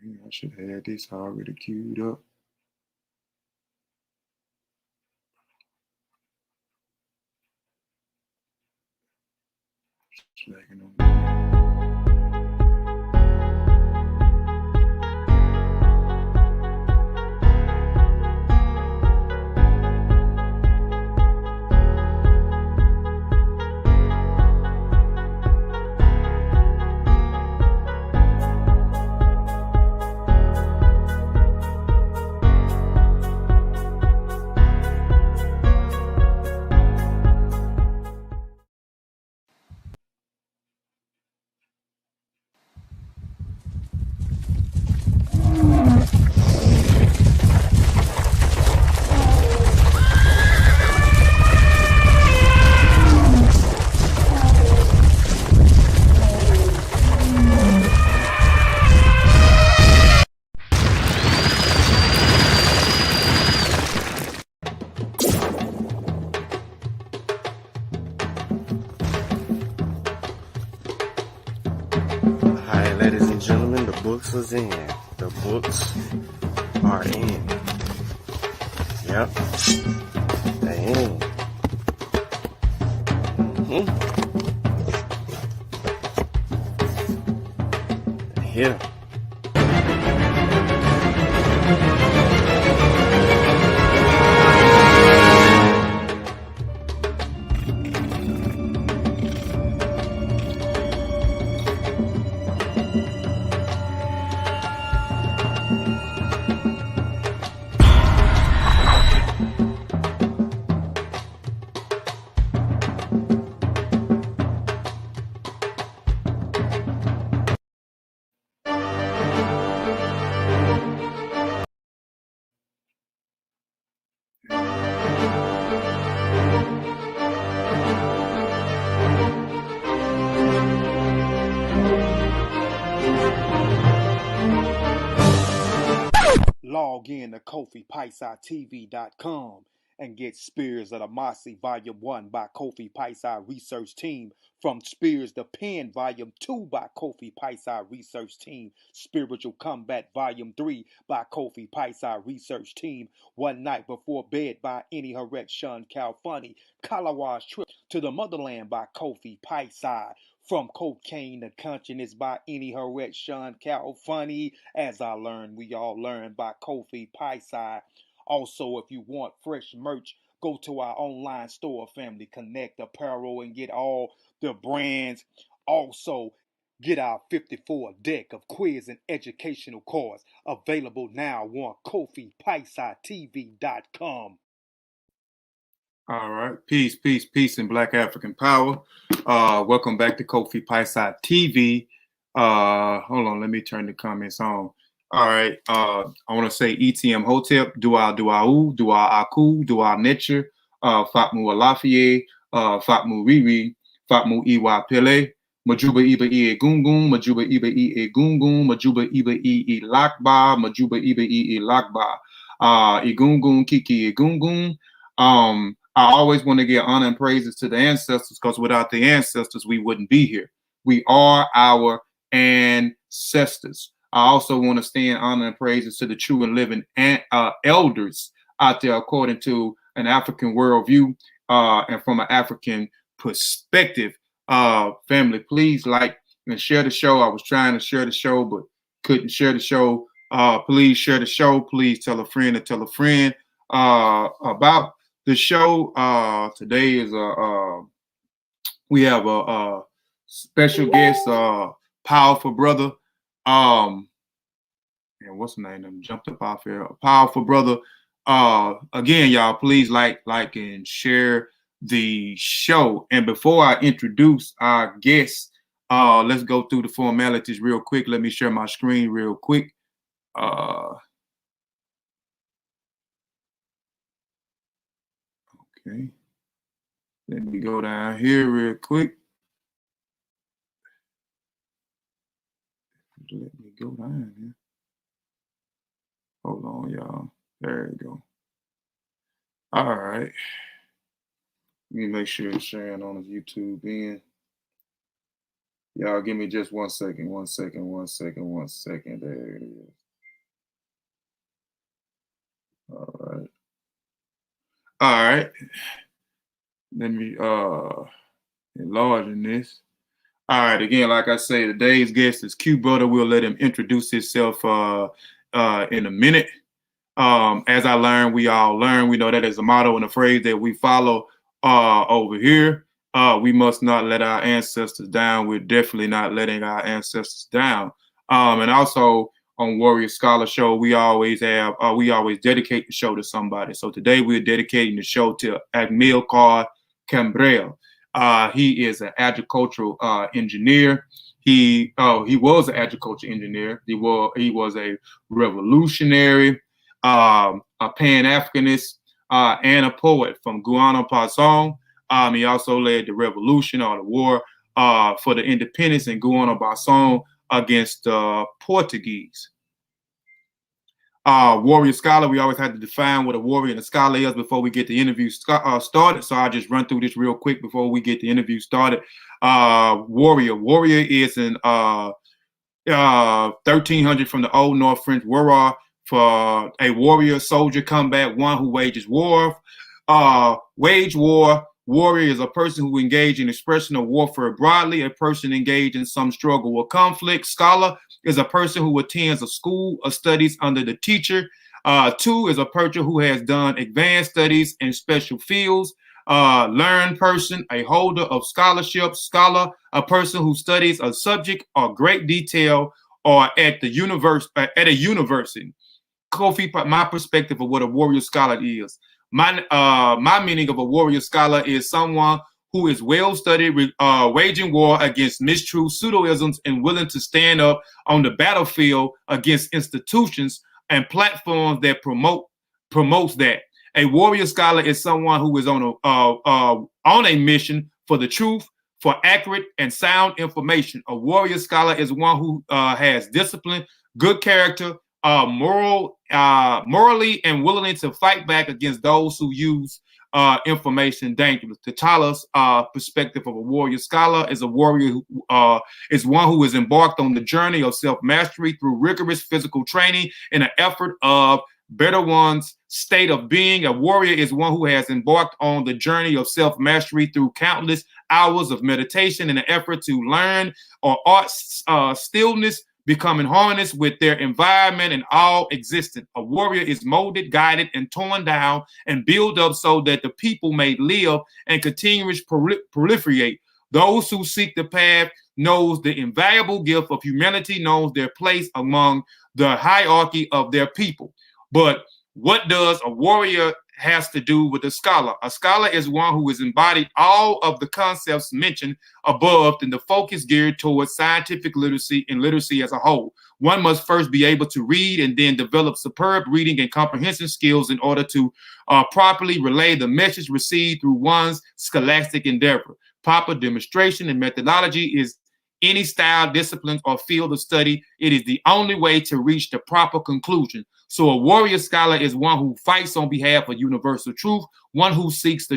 I should have had this already queued up. Slacking on me. Alright, ladies and gentlemen, the books is in. The books are in. Yep. They in. They're here. Log in to KofiPiesieTV.com and get Spears of the Mossi Volume 1 by Kofi Piesie Research Team, From Spears the Pen Volume 2 by Kofi Piesie Research Team, Spiritual Combat Volume 3 by Kofi Piesie Research Team, One Night Before Bed by Herit, Shawn, Khalfani, Kalawa's Trip to the Motherland by Kofi Piesie, From Cocaine to Consciousness by Herit, Shawn, Khalfani, As I Learned, We All Learn by Kofi Piesie. Also, if you want fresh merch, go to our online store, Family Connect Apparel, and get all the brands. Also, get our 54 deck of quiz and educational cards available now on KofiPiesieTV.com. All right. Peace, peace, peace, and Black African power. Welcome back to Kofi Piesie TV. Hold on, let me turn the comments on. All right. I want to say ETM Hotep, Dua Duau, Dua Aku, Dua Nature, Fatmu Alafie, Fatmu Riri, Fatmu Iwa Pele, Majuba Iba E Gungun, Majuba Iba E Gungun, Majuba Iba E Lakba, Majuba Iba E Lakba, Egungun Kiki Egungun. I always want to give honor and praises to the ancestors, because without the ancestors, we wouldn't be here. We are our ancestors. I also want to stand honor and praises to the true and living elders out there, according to an African worldview and from an African perspective. Family, please like and share the show. I was trying to share the show, but couldn't share the show. Please share the show. Please tell a friend to tell a friend about the show. Today is we have a special guest, powerful brother. And what's the name? I'm jumped up off here. A powerful brother. Again, y'all, please like, and share the show. And before I introduce our guest, let's go through the formalities real quick. Let me share my screen real quick. Okay. Let me go down here real quick. Let me go down here. Hold on, y'all. There you go. All right. Let me make sure it's sharing on the YouTube end. Y'all give me just 1 second. There it is. All right. Let me enlarge in this. All right, again, like I say, today's guest is Q Brother. We'll let him introduce himself in a minute. As I learned, we all learn. We know that is a motto and a phrase that we follow over here. We must not let our ancestors down. We're definitely not letting our ancestors down. And also on Warrior Scholar Show, we always dedicate the show to somebody. So today we're dedicating the show to Amilcar Cabral. He is an agricultural engineer. He was an agriculture engineer. He was a revolutionary, a Pan-Africanist, and a poet from Guinea-Bissau. He also led the revolution or the war for the independence in Guinea-Bissau against the Portuguese. Warrior scholar, we always have to define what a warrior and a scholar is before we get the interview started. So I'll just run through this real quick before we get the interview started. Warrior is an 1300 from the Old North French warrior, for a warrior, soldier, combat, one who wages war. Wage war. Warrior is a person who engaged in expression of warfare broadly, a person engaged in some struggle or conflict. Scholar is a person who attends a school or studies under the teacher. Two is a person who has done advanced studies in special fields. Learned person, a holder of scholarship. Scholar, a person who studies a subject or great detail or at a university. Kofi, my perspective of what a warrior scholar is. My meaning of a warrior scholar is someone who is well studied, waging war against mistruth, pseudoisms, and willing to stand up on the battlefield against institutions and platforms that promotes that. A warrior scholar is someone who is on a mission for the truth, for accurate and sound information. A warrior scholar is one who has discipline, good character, morally and willing to fight back against those who use information dangerous. T'Challa's perspective of a warrior scholar is a warrior who is one who is embarked on the journey of self-mastery through rigorous physical training in an effort of better one's state of being. A warrior is one who has embarked on the journey of self-mastery through countless hours of meditation in an effort to learn or art stillness, becoming harmonious with their environment and all existence. A warrior is molded, guided, and torn down and built up so that the people may live and continuously proliferate. Those who seek the path knows the invaluable gift of humanity, knows their place among the hierarchy of their people. But what does a warrior has to do with a scholar? A scholar is one who has embodied all of the concepts mentioned above in the focus geared towards scientific literacy and literacy as a whole. One must first be able to read and then develop superb reading and comprehension skills in order to properly relay the message received through one's scholastic endeavor. Proper demonstration and methodology is any style, discipline, or field of study. It is the only way to reach the proper conclusion. So a warrior scholar is one who fights on behalf of universal truth, one who seeks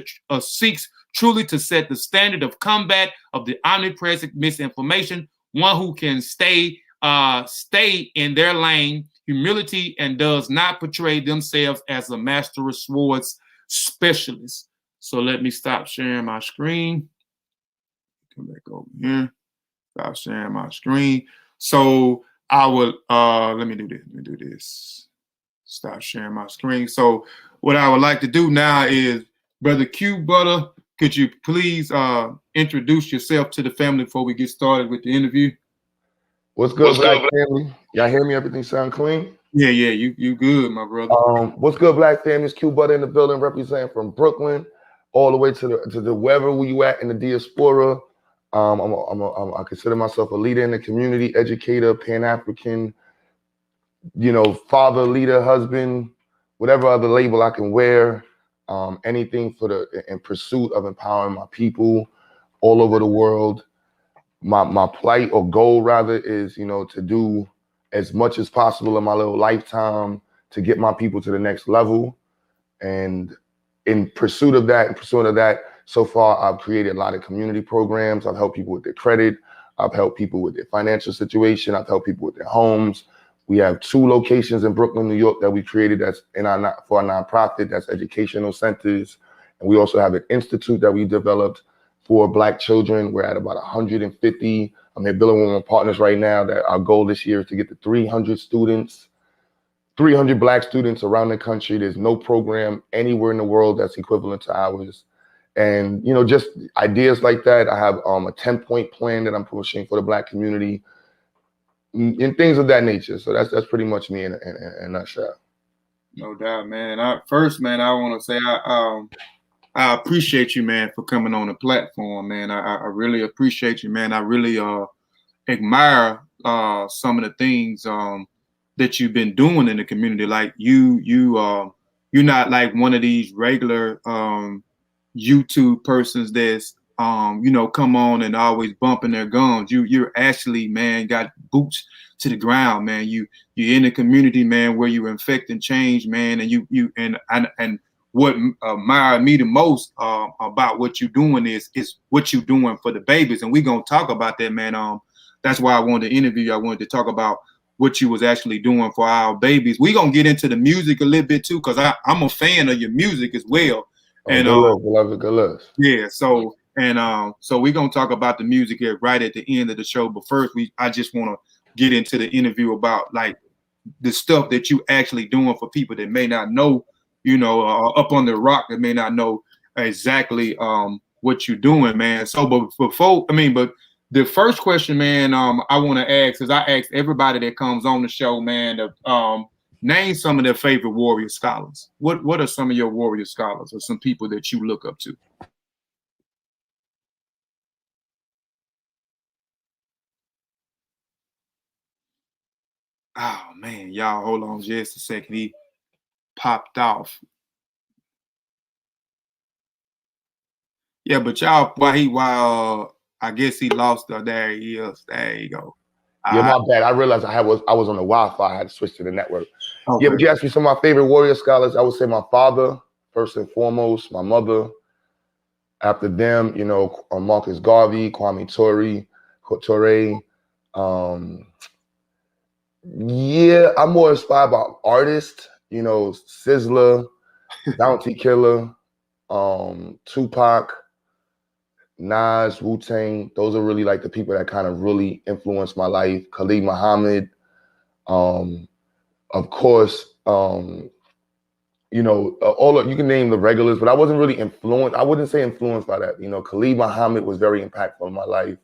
truly to set the standard of combat of the omnipresent misinformation, one who can stay in their lane, humility, and does not portray themselves as a master of swords specialist. So let me stop sharing my screen. Come back over here. Stop sharing my screen. So I will let me do this. Stop sharing my screen. So what I would like to do now is, Brother Q Brother, could you please introduce yourself to the family before we get started with the interview? What's good, Black family? Y'all hear me? Everything sound clean? Yeah, you good, my brother. What's good, Black family? It's Q Brother in the building, representing from Brooklyn all the way to the wherever you at in the diaspora. I consider myself a leader in the community, educator, Pan-African, father, leader, husband, whatever other label I can wear, anything in pursuit of empowering my people all over the world. My plight or goal rather is, to do as much as possible in my little lifetime to get my people to the next level. And in pursuit of that, so far I've created a lot of community programs. I've helped people with their credit. I've helped people with their financial situation. I've helped people with their homes. We have 2 locations in Brooklyn, New York that we created that's for our nonprofit, that's educational centers. And we also have an institute that we developed for Black children. We're at about 150. I'm here building with my partners right now that our goal this year is to get to 300 students, 300 Black students around the country. There's no program anywhere in the world that's equivalent to ours. And, you know, just ideas like that. I have a 10-point plan that I'm pushing for the Black community and things of that nature. So that's pretty much me in a nutshell. No doubt, man. First, man, I want to say I appreciate you, man, for coming on the platform, man. I really appreciate you, man. I really admire some of the things that you've been doing in the community. Like you're not like one of these regular YouTube persons that's you know, come on and always bumping their gums. You're actually, man, got boots to the ground, man. You're in the community, man, where you're infecting change, man. And you and what admire me the most about what you're doing is what you're doing for the babies. And we're gonna talk about that, man. That's why I wanted to interview you. I wanted to talk about what you was actually doing for our babies. We're gonna get into the music a little bit too, because I'm a fan of your music as well. And good luck. Yeah, so we're gonna talk about the music here right at the end of the show. But first, I just want to get into the interview about like the stuff that you actually doing for people that may not know, you know, up on the rock, that may not know exactly what you're doing, man. So, but the first question, man, I want to ask is I ask everybody that comes on the show, man, to name some of their favorite warrior scholars. What are some of your warrior scholars or some people that you look up to? Oh man, y'all hold on just a second. He popped off. Yeah, but y'all, while I guess he lost. There he is. There you go. Yeah, my bad. I realized I was on the Wi-Fi. I had to switch to the network. Okay. Yeah, but you asked me some of my favorite warrior scholars. I would say my father, first and foremost, my mother. After them, you know, Marcus Garvey, Kwame Ture. Yeah, I'm more inspired by artists, you know, Sizzler, Bounty Killer, Tupac, Nas, Wu-Tang. Those are really like the people that kind of really influenced my life. Khalid Muhammad, of course, you know, you can name the regulars, but I wasn't really influenced. I wouldn't say influenced by that. You know, Khalid Muhammad was very impactful in my life.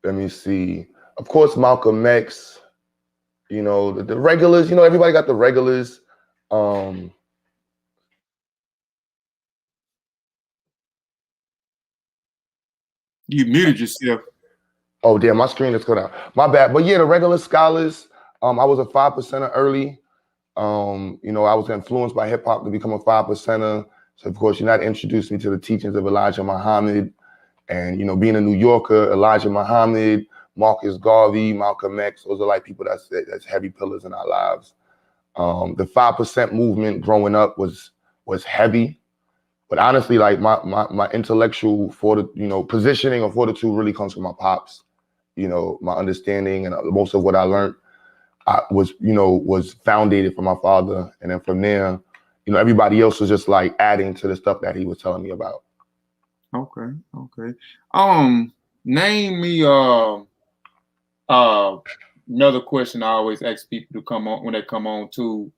Let me see. Of course, Malcolm X. You know, the regulars. You know, everybody got the regulars. You muted yourself. Oh, damn, my screen is cut out. My bad. But yeah, the regular scholars, I was a 5%er early. You know, I was influenced by hip hop to become a 5%er. So of course, United introduced me to the teachings of Elijah Muhammad. And, you know, being a New Yorker, Elijah Muhammad, Marcus Garvey, Malcolm X, those are like people that's heavy pillars in our lives. The 5% movement growing up was heavy. But honestly, like my intellectual positioning or fortitude really comes from my pops. You know, my understanding and most of what I learned was founded from my father. And then from there, you know, everybody else was just like adding to the stuff that he was telling me about. Okay. Name me another question I always ask people to come on when they come on to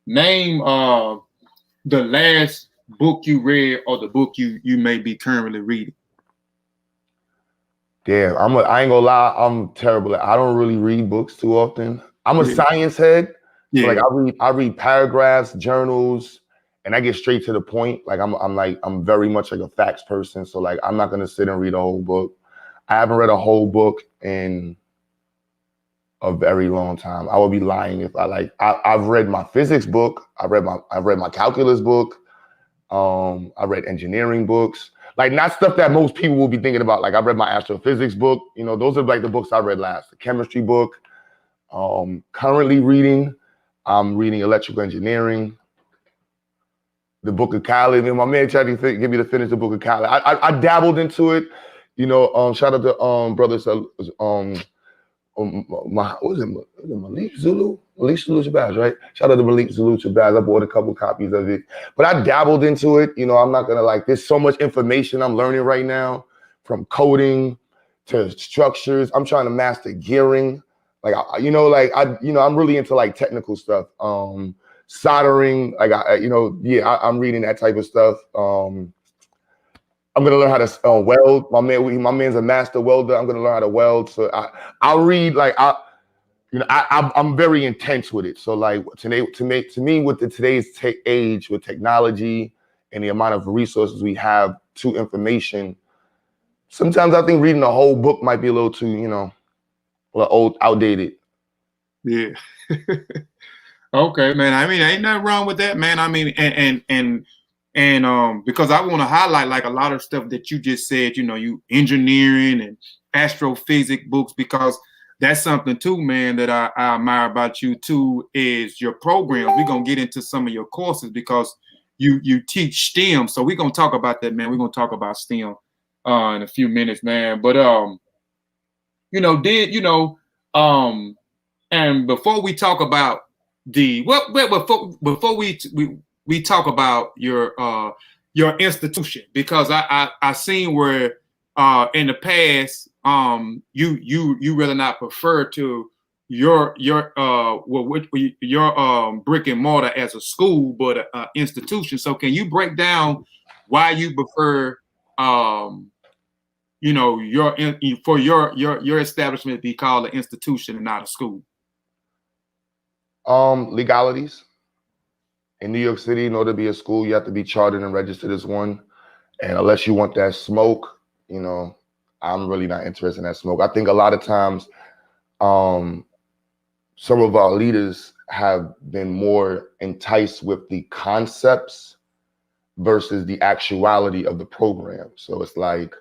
name the last book you read or the book you may be currently reading. Damn, I ain't gonna lie, I'm terrible. I don't really read books too often. I'm a science head. So like I read paragraphs, journals, and I get straight to the point. Like I'm very much like a facts person. So like I'm not gonna sit and read a whole book. I haven't read a whole book in a very long time. I would be lying if I've read my physics book. I read my calculus book. I read engineering books. Like not stuff that most people will be thinking about. Like I read my astrophysics book. You know, those are like the books I read last. The chemistry book. Currently reading, I'm reading electrical engineering. the Book of Khaled. And my man tried to get me to finish the Book of Khaled. I dabbled into it. You know, shout out to brothers. What was it Malik Zulu? Malik Zulu Shabazz, right? Shout out to Malik Zulu Shabazz. I bought a couple copies of it, but I dabbled into it. You know, I'm not gonna like. There's so much information I'm learning right now, from coding to structures. I'm trying to master gearing. Like, I'm really into like technical stuff. Soldering. Like, I'm reading that type of stuff. I'm gonna learn how to weld. My man's a master welder. I'm gonna learn how to weld. So I'll read like I'm very intense with it. So like to me with today's age with technology and the amount of resources we have to information, sometimes I think reading a whole book might be a little too outdated. Yeah. Okay, man. I mean, ain't nothing wrong with that, man. I mean, and because I want to highlight like a lot of stuff that you just said, you know, you engineering and astrophysics books, because that's something too, man, that I admire about you too, is your programs. We're gonna get into some of your courses because you teach STEM. So we're gonna talk about that, man. We're gonna talk about STEM in a few minutes, man. But and before we talk about before we talk about your institution, because I seen where in the past you really not prefer to your brick and mortar as a school, but an institution. So can you break down why you prefer your establishment be called an institution and not a school? Legalities. In New York City, in order to be a school, you have to be chartered and registered as one. And unless you want that smoke, you know, I'm really not interested in that smoke. I think a lot of times some of our leaders have been more enticed with the concepts versus the actuality of the program. So it's like,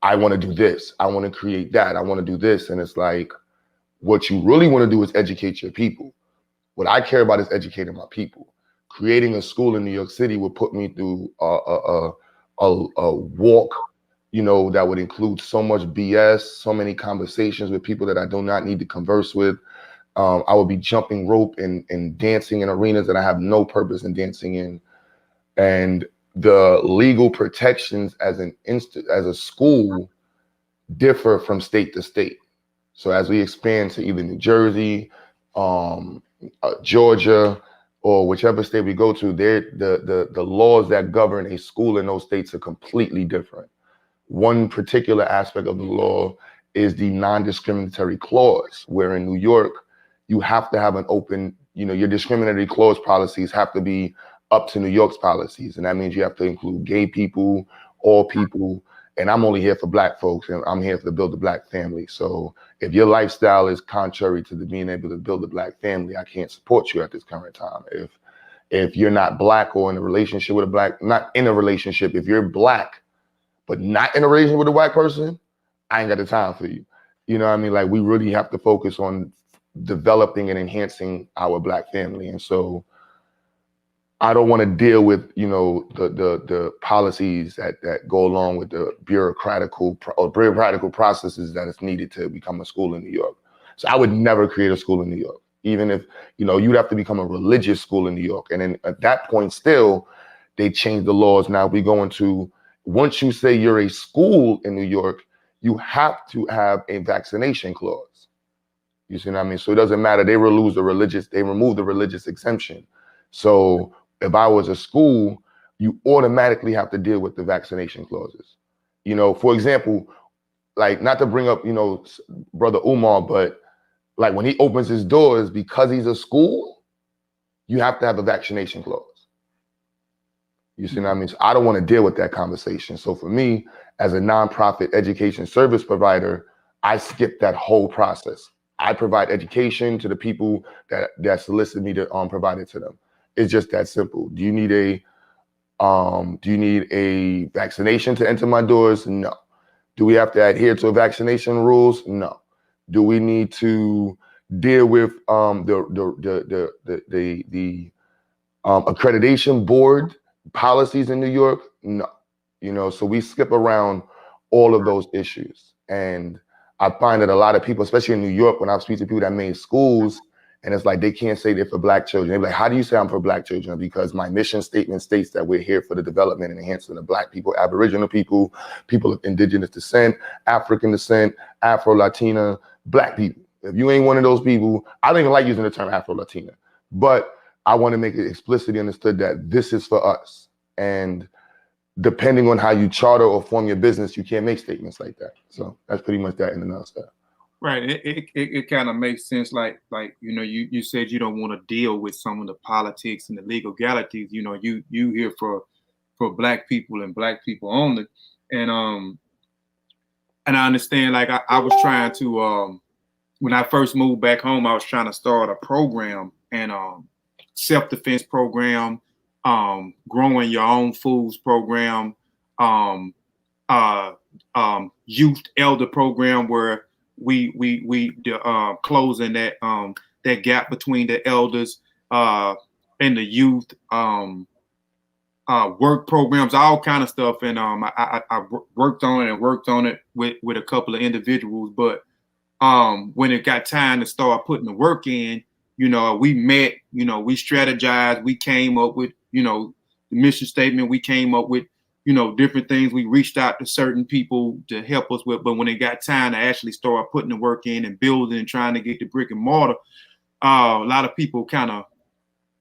I want to do this. I want to create that. I want to do this. And it's like, what you really want to do is educate your people. What I care about is educating my people. Creating a school in New York City would put me through a walk, you know, that would include so much BS, so many conversations with people that I do not need to converse with. I would be jumping rope and dancing in arenas that I have no purpose in dancing in. And the legal protections as a school differ from state to state. So as we expand to either New Jersey, Georgia, or whichever state we go to, the laws that govern a school in those states are completely different. One particular aspect of the law is the non-discriminatory clause, where in New York, you have to have an open, you know, your discriminatory clause policies have to be up to New York's policies. And that means you have to include gay people, all people. And I'm only here for Black folks, and I'm here to build a Black family. So if your lifestyle is contrary to being able to build a Black family, I can't support you at this current time. If you're not Black or in a relationship with a Black, not in a relationship, if you're Black, but not in a relationship with a White person, I ain't got the time for you. You know what I mean? Like, we really have to focus on developing and enhancing our Black family. And so I don't want to deal with, you know, the policies that go along with the bureaucratical processes that is needed to become a school in New York. So I would never create a school in New York, even if, you know, you'd have to become a religious school in New York. And then at that point, still, they changed the laws. Now we go into, once you say you're a school in New York, you have to have a vaccination clause. You see what I mean? So it doesn't matter. They remove the religious exemption. So if I was a school, you automatically have to deal with the vaccination clauses. You know, for example, like, not to bring up, you know, Brother Umar, but like when he opens his doors, because he's a school, you have to have a vaccination clause. You see what I mean? So I don't want to deal with that conversation. So for me, as a nonprofit education service provider, I skip that whole process. I provide education to the people that solicit me to provide it to them. It's just that simple. Do you need a vaccination to enter my doors? No. Do we have to adhere to vaccination rules? No. Do we need to deal with the accreditation board Policies in New York, no. You know, so we skip around all of those issues. And I find that a lot of people, especially in New York, when I speak to people that made schools, and it's like they can't say they're for Black children. They're like, how do you say I'm for Black children? Because my mission statement states that we're here for the development and enhancement of Black people, Aboriginal people, people of indigenous descent, African descent, Afro-Latina, Black people. If you ain't one of those people, I don't even like using the term Afro-Latina, but I want to make it explicitly understood that this is for us. And depending on how you charter or form your business, you can't make statements like that. So that's pretty much that in a nutshell. Right. It kind of makes sense. Like, you know, you said you don't want to deal with some of the politics and the legalities. You know, you here for Black people and Black people only. And I understand, like, I was trying to, when I first moved back home, I was trying to start a program and self-defense program, growing your own foods program, youth elder program where we closing that that gap between the elders and the youth, work programs, all kind of stuff. And I worked on it with a couple of individuals. But when it got time to start putting the work in, you know, we met, you know, we strategized, we came up with, you know, the mission statement, we came up with, you know, different things. We reached out to certain people to help us with, but when it got time to actually start putting the work in and building and trying to get the brick and mortar, a lot of people kind of,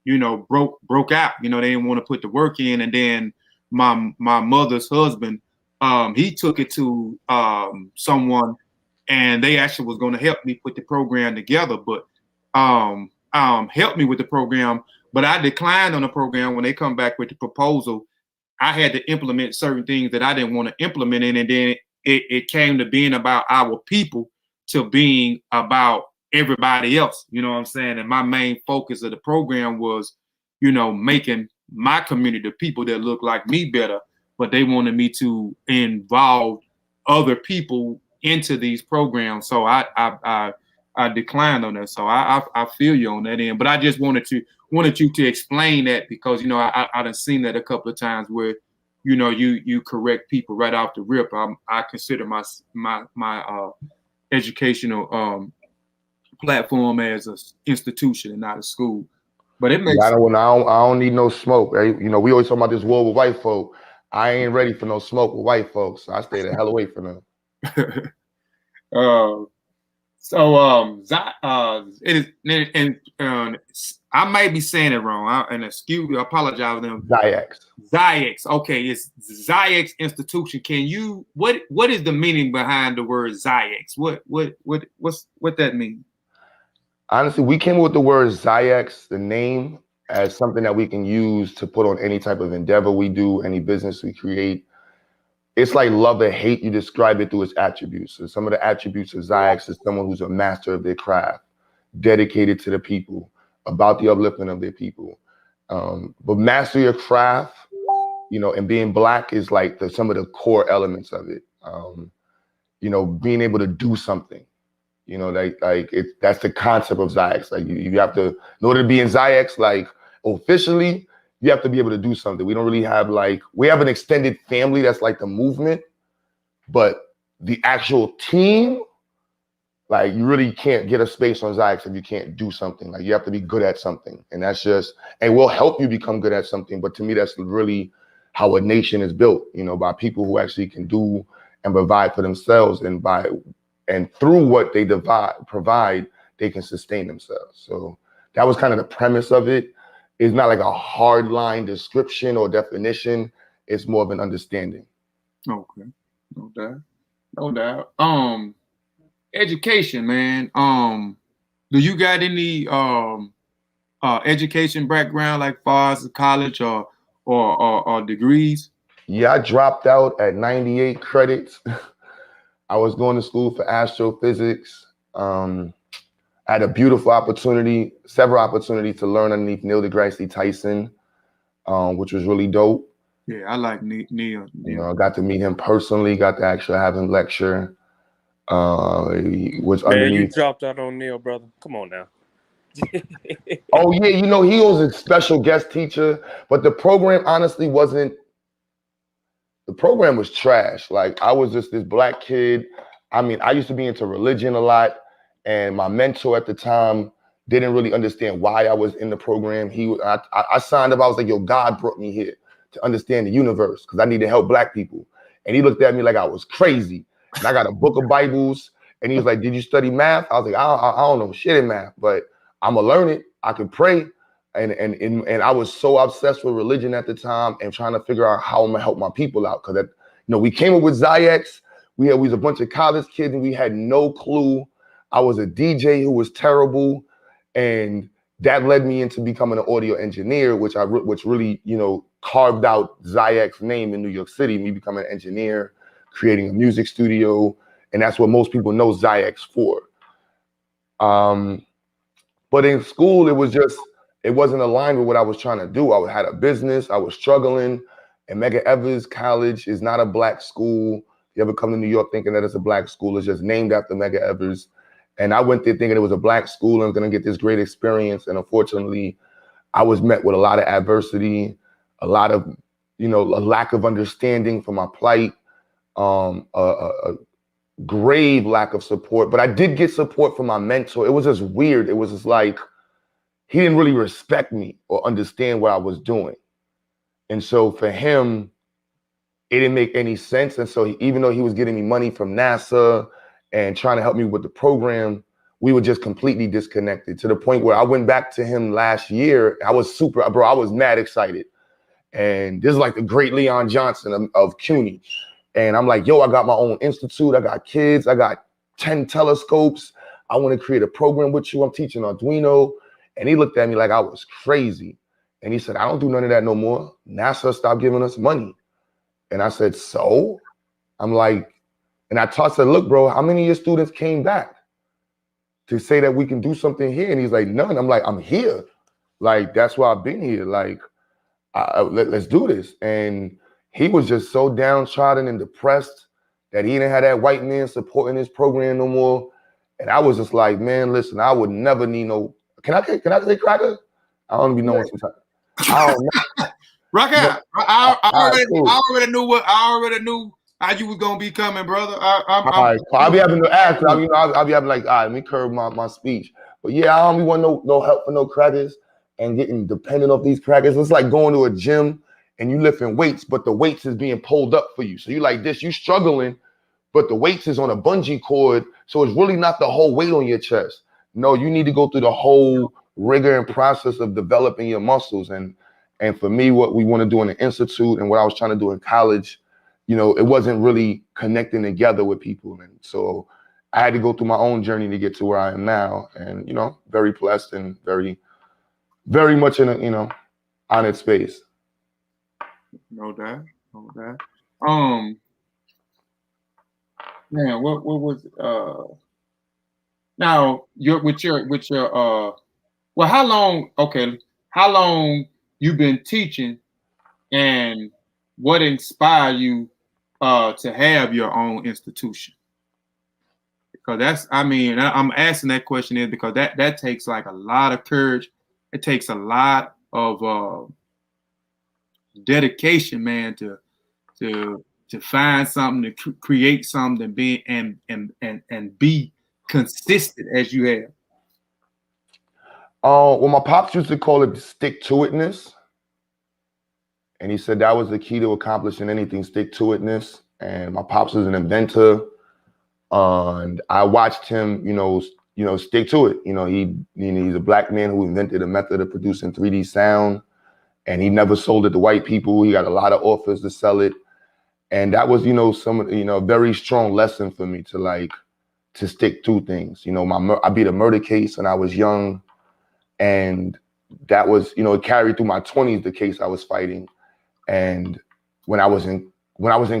you know, broke out. You know, they didn't want to put the work in. And then my mother's husband, he took it to someone, and they actually was going to help me put the program together, but help me with the program. But I declined on the program when they come back with the proposal. I had to implement certain things that I didn't want to implement in, and then it came to being about our people to being about everybody else. You know what I'm saying? And my main focus of the program was, you know, making my community, the people that look like me, better. But they wanted me to involve other people into these programs, so I declined on that. So I feel you on that end. But I just wanted you to explain that, because, you know, I done seen that a couple of times where, you know, you correct people right off the rip. I consider my educational platform as an institution and not a school. But it makes I don't need no smoke, right? You know, we always talk about this war with white folk. I ain't ready for no smoke with white folks. So I stay the hell away from them. It is, and I might be saying it wrong. I apologize to them. Ziax. Okay, it's Ziax Institution. Can you what is the meaning behind the word Ziax? What that mean? Honestly, we came up with the word Ziax, the name, as something that we can use to put on any type of endeavor we do, any business we create. It's like love or hate. You describe it through its attributes. So some of the attributes of Ziax is someone who's a master of their craft, dedicated to the people, about the upliftment of their people. But master your craft, you know, and being Black is like some of the core elements of it. You know, being able to do something. You know, that's the concept of Ziax. Like you have to, in order to be in Ziax, like officially, you have to be able to do something. We don't really have we have an extended family that's like the movement, but the actual team, like you really can't get a space on Ziax if you can't do something. Like you have to be good at something. And we'll help you become good at something. But to me, that's really how a nation is built, you know, by people who actually can do and provide for themselves, and through what they provide, they can sustain themselves. So that was kind of the premise of it. It's not like a hard line description or definition. It's more of an understanding. Okay, no doubt. Education, man. Do you got any education background, like far as college or degrees? Yeah, I dropped out at 98 credits. I was going to school for astrophysics. I had a beautiful opportunity, several opportunities to learn underneath Neil deGrasse Tyson, which was really dope. Yeah, I like Neil. You know, I got to meet him personally, got to actually have him lecture. He was underneath. You dropped out on Neil, brother. Come on now. Oh yeah, you know, he was a special guest teacher, but the program honestly wasn't. The program was trash. Like I was just this black kid. I mean, I used to be into religion a lot, and my mentor at the time didn't really understand why I was in the program. I signed up. I was like, "Yo, God brought me here to understand the universe because I need to help black people." And he looked at me like I was crazy. And I got a book of Bibles, and he was like, "Did you study math?" I was like, I don't know shit in math, but I'm gonna learn it. I could pray." And I was so obsessed with religion at the time and trying to figure out how I'm gonna help my people out. Cause we came up with Zyx. We was a bunch of college kids and we had no clue. I was a DJ who was terrible. And that led me into becoming an audio engineer, which really, carved out Zyx's name in New York City, me becoming an engineer, creating a music studio. And that's what most people know Zyx for. But in school, it wasn't aligned with what I was trying to do. I had a business, I was struggling, and Medgar Evers College is not a black school. If you ever come to New York thinking that it's a black school, it's just named after Medgar Evers. And I went there thinking it was a black school and I was gonna get this great experience. And unfortunately, I was met with a lot of adversity, a lot of, a lack of understanding for my plight, a grave lack of support. But I did get support from my mentor. It was just weird. It was just like, he didn't really respect me or understand what I was doing. And so for him, it didn't make any sense. And so even though he was getting me money from NASA and trying to help me with the program, we were just completely disconnected to the point where I went back to him last year. I was mad excited. And this is like the great Leon Johnson of CUNY. And I'm like, yo, I got my own institute. I got kids. I got 10 telescopes. I want to create a program with you. I'm teaching Arduino. And he looked at me like I was crazy. And he said, I don't do none of that no more. NASA stopped giving us money. And I said, so? I'm like, and I said, look, bro, how many of your students came back to say that we can do something here? And he's like, none. I'm like, I'm here. Like, that's why I've been here. Like, let's do this. And he was just so downtrodden and depressed that he didn't have that white man supporting his program no more. And I was just like, man, listen, I would never need no. Can I say cracker? I don't be knowing sometimes. I don't know. Rock out. I already knew how you was gonna be coming, brother. I'll be having to ask. I'll be having like, all right, let me curb my speech. But yeah, I don't be want no help for no crackers and getting dependent on these crackers. It's like going to a gym and you lifting weights, but the weights is being pulled up for you. So you like this, you struggling, but the weights is on a bungee cord, so it's really not the whole weight on your chest. No, you need to go through the whole rigor and process of developing your muscles. And for me, what we want to do in the institute and what I was trying to do in college, it wasn't really connecting together with people. And so I had to go through my own journey to get to where I am now. And, very blessed and very, very much in a, honored space. No doubt. Man, what was now well, how long you been teaching and what inspired you to have your own institution? Because I'm asking that question is because that takes like a lot of courage. It takes a lot of dedication, man, to find something, to create something, and be consistent as you have. Well, my pops used to call it stick-to-itness. And he said that was the key to accomplishing anything, stick-to-itness. And my pops was an inventor. And I watched him, stick to it. He's a black man who invented a method of producing 3D sound. And he never sold it to white people. He got a lot of offers to sell it. And that was, a very strong lesson for me to stick to things. I beat a murder case when I was young. And that was, it carried through my 20s, the case I was fighting. And when I was in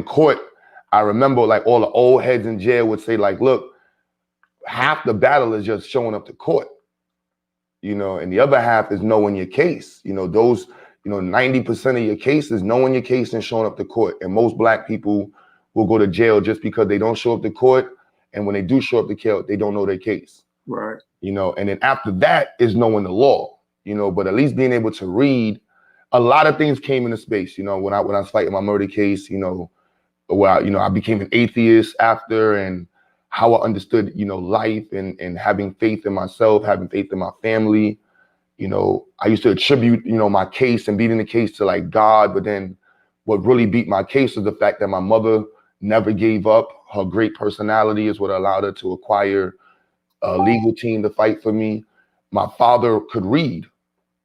court, I remember like all the old heads in jail would say like, look, half the battle is just showing up to court, and the other half is knowing your case. 90% of your case is knowing your case and showing up to court. And most black people will go to jail just because they don't show up to court. And when they do show up to court, they don't know their case. Right. You know, and then after that is knowing the law, you know, but at least being able to read, a lot of things came into space, you know, when I was fighting my murder case, you know, where I became an atheist after, and how I understood, you know, life and having faith in myself, having faith in my family. You know, I used to attribute, you know, my case and beating the case to like God, but then what really beat my case was the fact that my mother never gave up. Her great personality is what allowed her to acquire a legal team to fight for me. My father could read.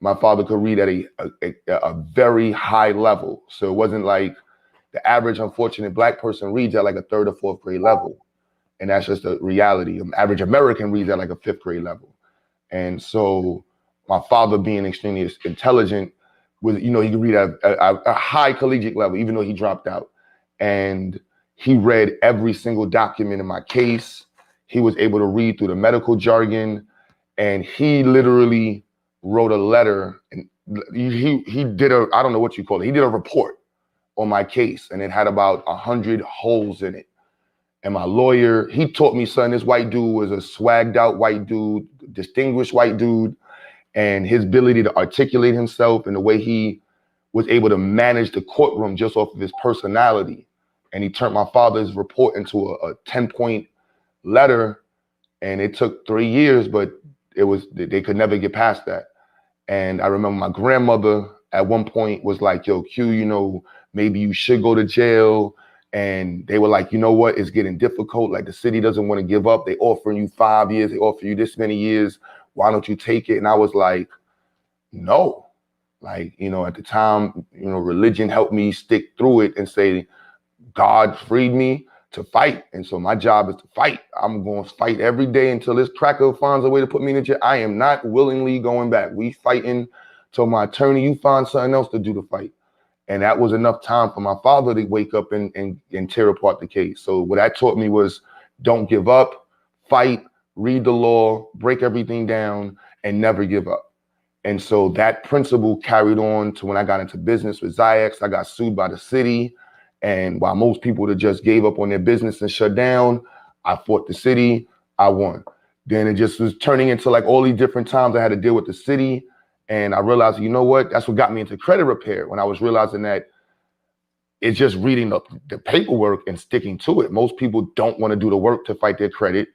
My father could read at a very high level. So it wasn't like the average unfortunate Black person reads at like a 3rd or 4th grade level. And that's just the reality. An average American reads at like a 5th grade level. And so my father, being extremely intelligent, was, you know, he could read at a high collegiate level, even though he dropped out. And he read every single document in my case. He was able to read through the medical jargon, and he literally wrote a letter, and he did I don't know what you call it. He did a report on my case, and it had about 100 holes in it. And my lawyer, he taught me, son, this white dude was a swagged out white dude, distinguished white dude, and his ability to articulate himself and the way he was able to manage the courtroom just off of his personality. And he turned my father's report into a 10-point letter, and it took 3 years, but they could never get past that. And I remember my grandmother at one point was like, yo, Q, you know, maybe you should go to jail. And they were like, you know what, it's getting difficult. Like, the city doesn't want to give up. They offering you 5 years. They offer you this many years. Why don't you take it? And I was like, no. Like, you know, at the time, you know, religion helped me stick through it and say, God freed me to fight. And so my job is to fight. I'm going to fight every day until this cracker finds a way to put me in jail. I am not willingly going back. We fighting till my attorney, you find something else to do to fight. And that was enough time for my father to wake up and tear apart the case. So what that taught me was, don't give up, fight, read the law, break everything down, and never give up. And so that principle carried on to when I got into business with Ziax. I got sued by the city. And while most people that just gave up on their business and shut down, I fought the city, I won. Then it just was turning into like all these different times I had to deal with the city. And I realized, you know what, that's what got me into credit repair, when I was realizing that it's just reading the paperwork and sticking to it. Most people don't want to do the work to fight their credit.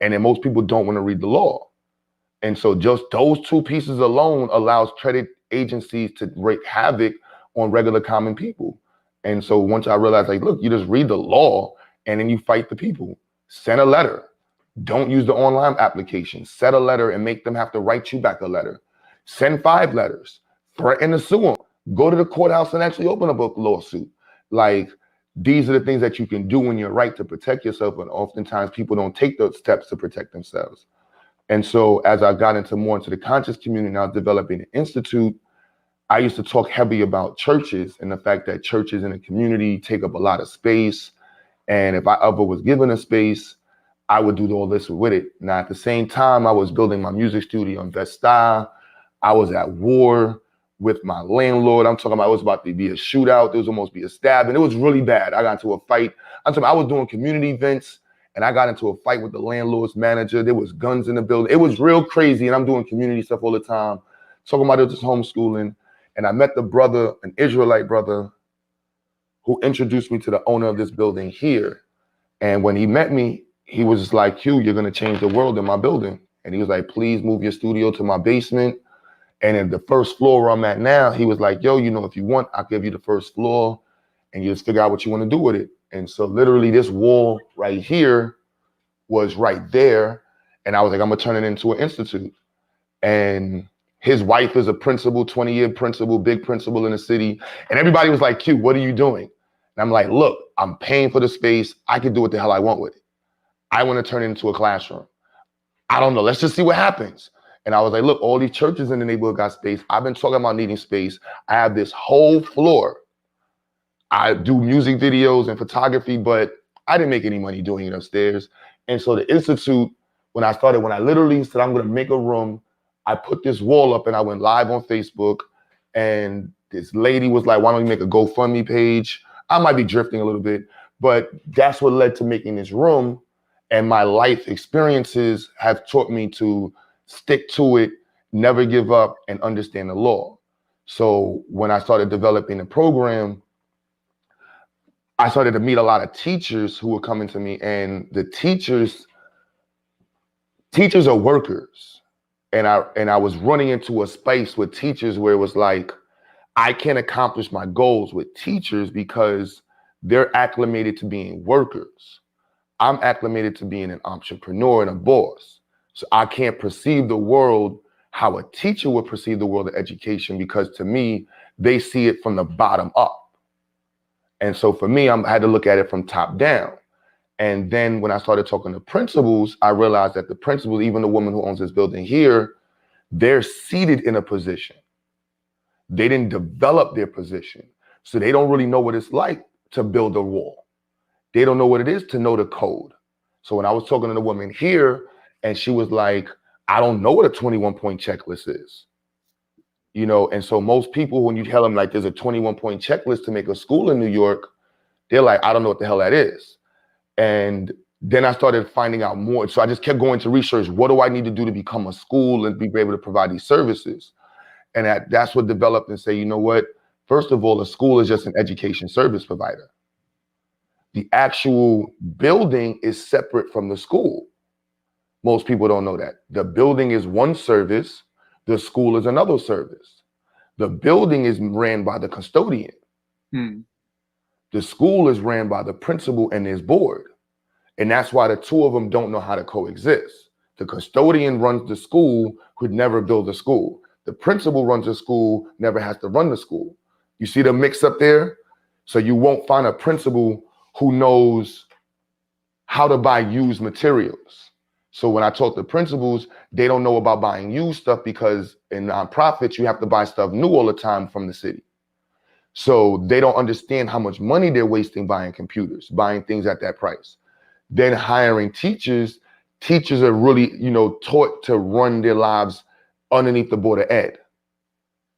And then most people don't want to read the law. And so just those two pieces alone allows credit agencies to wreak havoc on regular common people. And so once I realized, like, look, you just read the law and then you fight the people. Send a letter. Don't use the online application. Set a letter and make them have to write you back a letter. Send 5 letters. Threaten to sue them. Go to the courthouse and actually open up a lawsuit. Like, these are the things that you can do in your right to protect yourself. And oftentimes people don't take those steps to protect themselves. And so as I got more into the conscious community, and I was developing an institute, I used to talk heavy about churches and the fact that churches in the community take up a lot of space. And if I ever was given a space, I would do all this with it. Now, at the same time, I was building my music studio in Vesta. I was at war with my landlord. I'm talking about, it was about to be a shootout. There was almost be a stab, and it was really bad. I got into a fight. I'm talking about, I was doing community events, and I got into a fight with the landlord's manager. There was guns in the building. It was real crazy, and I'm doing community stuff all the time. Talking about it, just homeschooling. And I met the brother, an Israelite brother, who introduced me to the owner of this building here. And when he met me, he was just like, Q, you're going to change the world in my building. And he was like, please move your studio to my basement. And in the first floor where I'm at now, he was like, yo, you know, if you want, I'll give you the first floor and you just figure out what you want to do with it. And so literally this wall right here was right there. And I was like, I'm going to turn it into an institute. And his wife is a principal, 20-year principal, big principal in the city. And everybody was like, Q, what are you doing? And I'm like, look, I'm paying for the space. I can do what the hell I want with it. I want to turn it into a classroom. I don't know. Let's just see what happens. And I was like, look, all these churches in the neighborhood got space. I've been talking about needing space. I have this whole floor. I do music videos and photography, but I didn't make any money doing it upstairs. And so the institute, when I literally said, I'm going to make a room, I put this wall up and I went live on Facebook. And this lady was like, why don't you make a GoFundMe page? I might be drifting a little bit, but that's what led to making this room. And my life experiences have taught me to stick to it, never give up, and understand the law. So when I started developing the program, I started to meet a lot of teachers who were coming to me, and the teachers are workers. And I was running into a space with teachers where it was like, I can't accomplish my goals with teachers because they're acclimated to being workers. I'm acclimated to being an entrepreneur and a boss. So I can't perceive the world how a teacher would perceive the world of education, because to me, they see it from the bottom up. And so for me, I had to look at it from top down. And then when I started talking to principals, I realized that the principals, even the woman who owns this building here, they're seated in a position. They didn't develop their position. So they don't really know what it's like to build a wall. They don't know what it is to know the code. So when I was talking to the woman here, and she was like, I don't know what a 21-point checklist is. You know, and so most people, when you tell them like there's a 21-point checklist to make a school in New York, they're like, I don't know what the hell that is. And then I started finding out more. So I just kept going to research, what do I need to do to become a school and be able to provide these services? And that's what developed and say, you know what? First of all, a school is just an education service provider. The actual building is separate from the school. Most people don't know that. The building is one service. The school is another service. The building is ran by the custodian. The school is ran by the principal and his board. And that's why the two of them don't know how to coexist. The custodian runs the school, could never build a school. The principal runs the school, never has to run the school. You see the mix up there? So you won't find a principal who knows how to buy used materials. So when I talk to principals, they don't know about buying used stuff, because in nonprofits, you have to buy stuff new all the time from the city. So they don't understand how much money they're wasting buying computers, buying things at that price. Then hiring teachers are really, you know, taught to run their lives underneath the Board of Ed.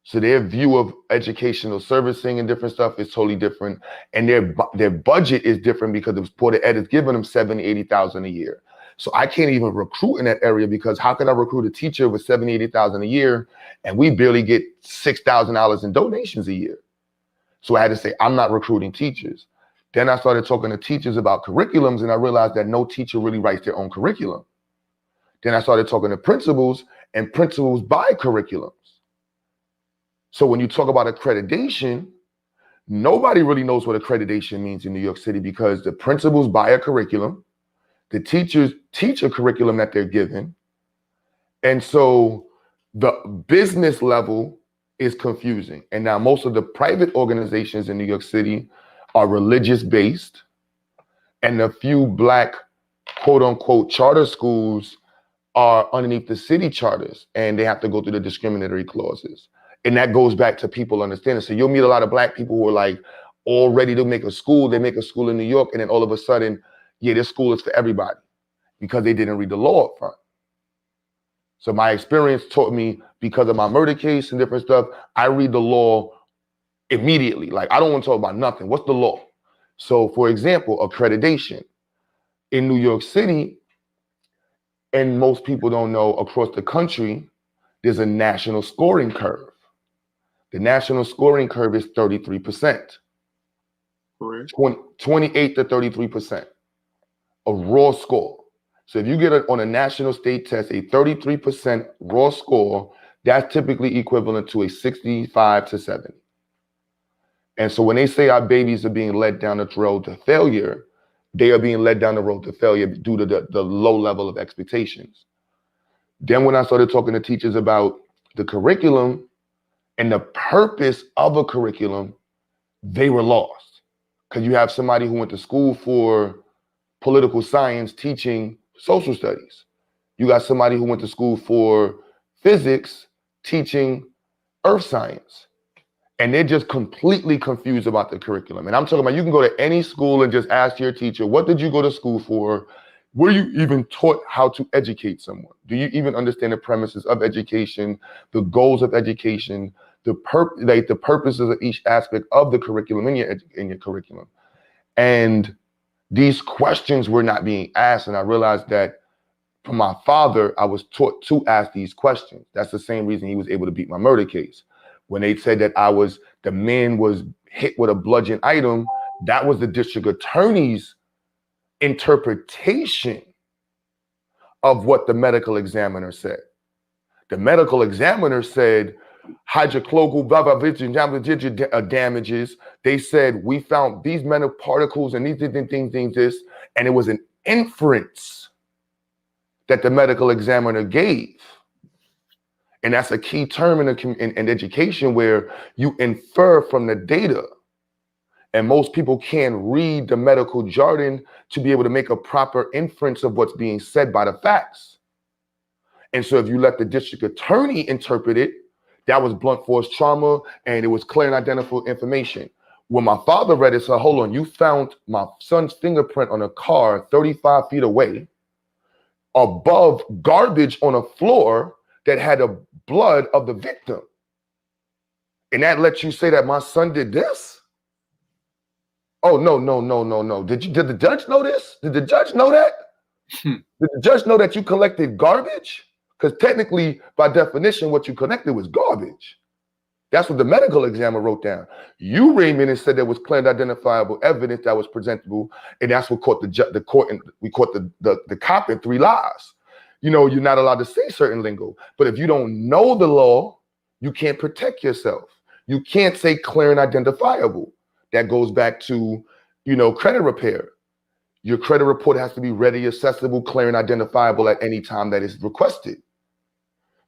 So their view of educational servicing and different stuff is totally different. And their budget is different because the Board of Ed is giving them $70,000, $80,000 a year. So I can't even recruit in that area, because how could I recruit a teacher with $70,000, $80,000 a year, and we barely get $6,000 in donations a year? So I had to say, I'm not recruiting teachers. Then I started talking to teachers about curriculums, and I realized that no teacher really writes their own curriculum. Then I started talking to principals, and principals buy curriculums. So when you talk about accreditation, nobody really knows what accreditation means in New York City, because the principals buy a curriculum, the teachers teach a curriculum that they're given. And so the business level is confusing. And now most of the private organizations in New York City are religious based, and a few Black quote unquote charter schools are underneath the city charters, and they have to go through the discriminatory clauses. And that goes back to people understanding. So you'll meet a lot of Black people who are like all ready to make a school. They make a school in New York, and then all of a sudden, yeah, this school is for everybody, because they didn't read the law up front. So my experience taught me, because of my murder case and different stuff, I read the law immediately. Like, I don't want to talk about nothing. What's the law? So for example, accreditation in New York City, and most people don't know, across the country, there's a national scoring curve. The national scoring curve is 33%. Correct. 28 to 33%. A raw score. So if you get on a national state test, a 33% raw score, that's typically equivalent to a 65 to 70. And so when they say our babies are being led down the road to failure, they are being led down the road to failure due to the low level of expectations. Then when I started talking to teachers about the curriculum and the purpose of a curriculum, they were lost. Because you have somebody who went to school for political science teaching social studies. You got somebody who went to school for physics teaching earth science. And they're just completely confused about the curriculum. And I'm talking about, you can go to any school and just ask your teacher, what did you go to school for? Were you even taught how to educate someone? Do you even understand the premises of education, the goals of education, the purposes of each aspect of the curriculum in your curriculum? And these questions were not being asked. And I realized that from my father, I was taught to ask these questions. That's the same reason he was able to beat my murder case. When they said that the man was hit with a bludgeon item, that was the district attorney's interpretation of what the medical examiner said. The medical examiner said hydrochloric damages. They said we found these metal particles and these things, this, and it was an inference that the medical examiner gave. And that's a key term in education, where you infer from the data. And most people can't read the medical jargon to be able to make a proper inference of what's being said by the facts. And so if you let the district attorney interpret it, that was blunt force trauma, and it was clear and identifiable information. When my father read it, said, hold on, you found my son's fingerprint on a car 35 feet away, above garbage on a floor that had the blood of the victim. And that lets you say that my son did this? Oh, no. Did the judge know this? Did the judge know that? Did the judge know that you collected garbage? Because technically, by definition, what you collected was garbage. That's what the medical examiner wrote down. You, Raymond, and said there was clear and identifiable evidence that was presentable, and that's what caught the court, and we caught the cop in 3 lies. You know, you're not allowed to say certain lingo, but if you don't know the law, you can't protect yourself. You can't say clear and identifiable. That goes back to, credit repair. Your credit report has to be ready, accessible, clear, and identifiable at any time that is requested.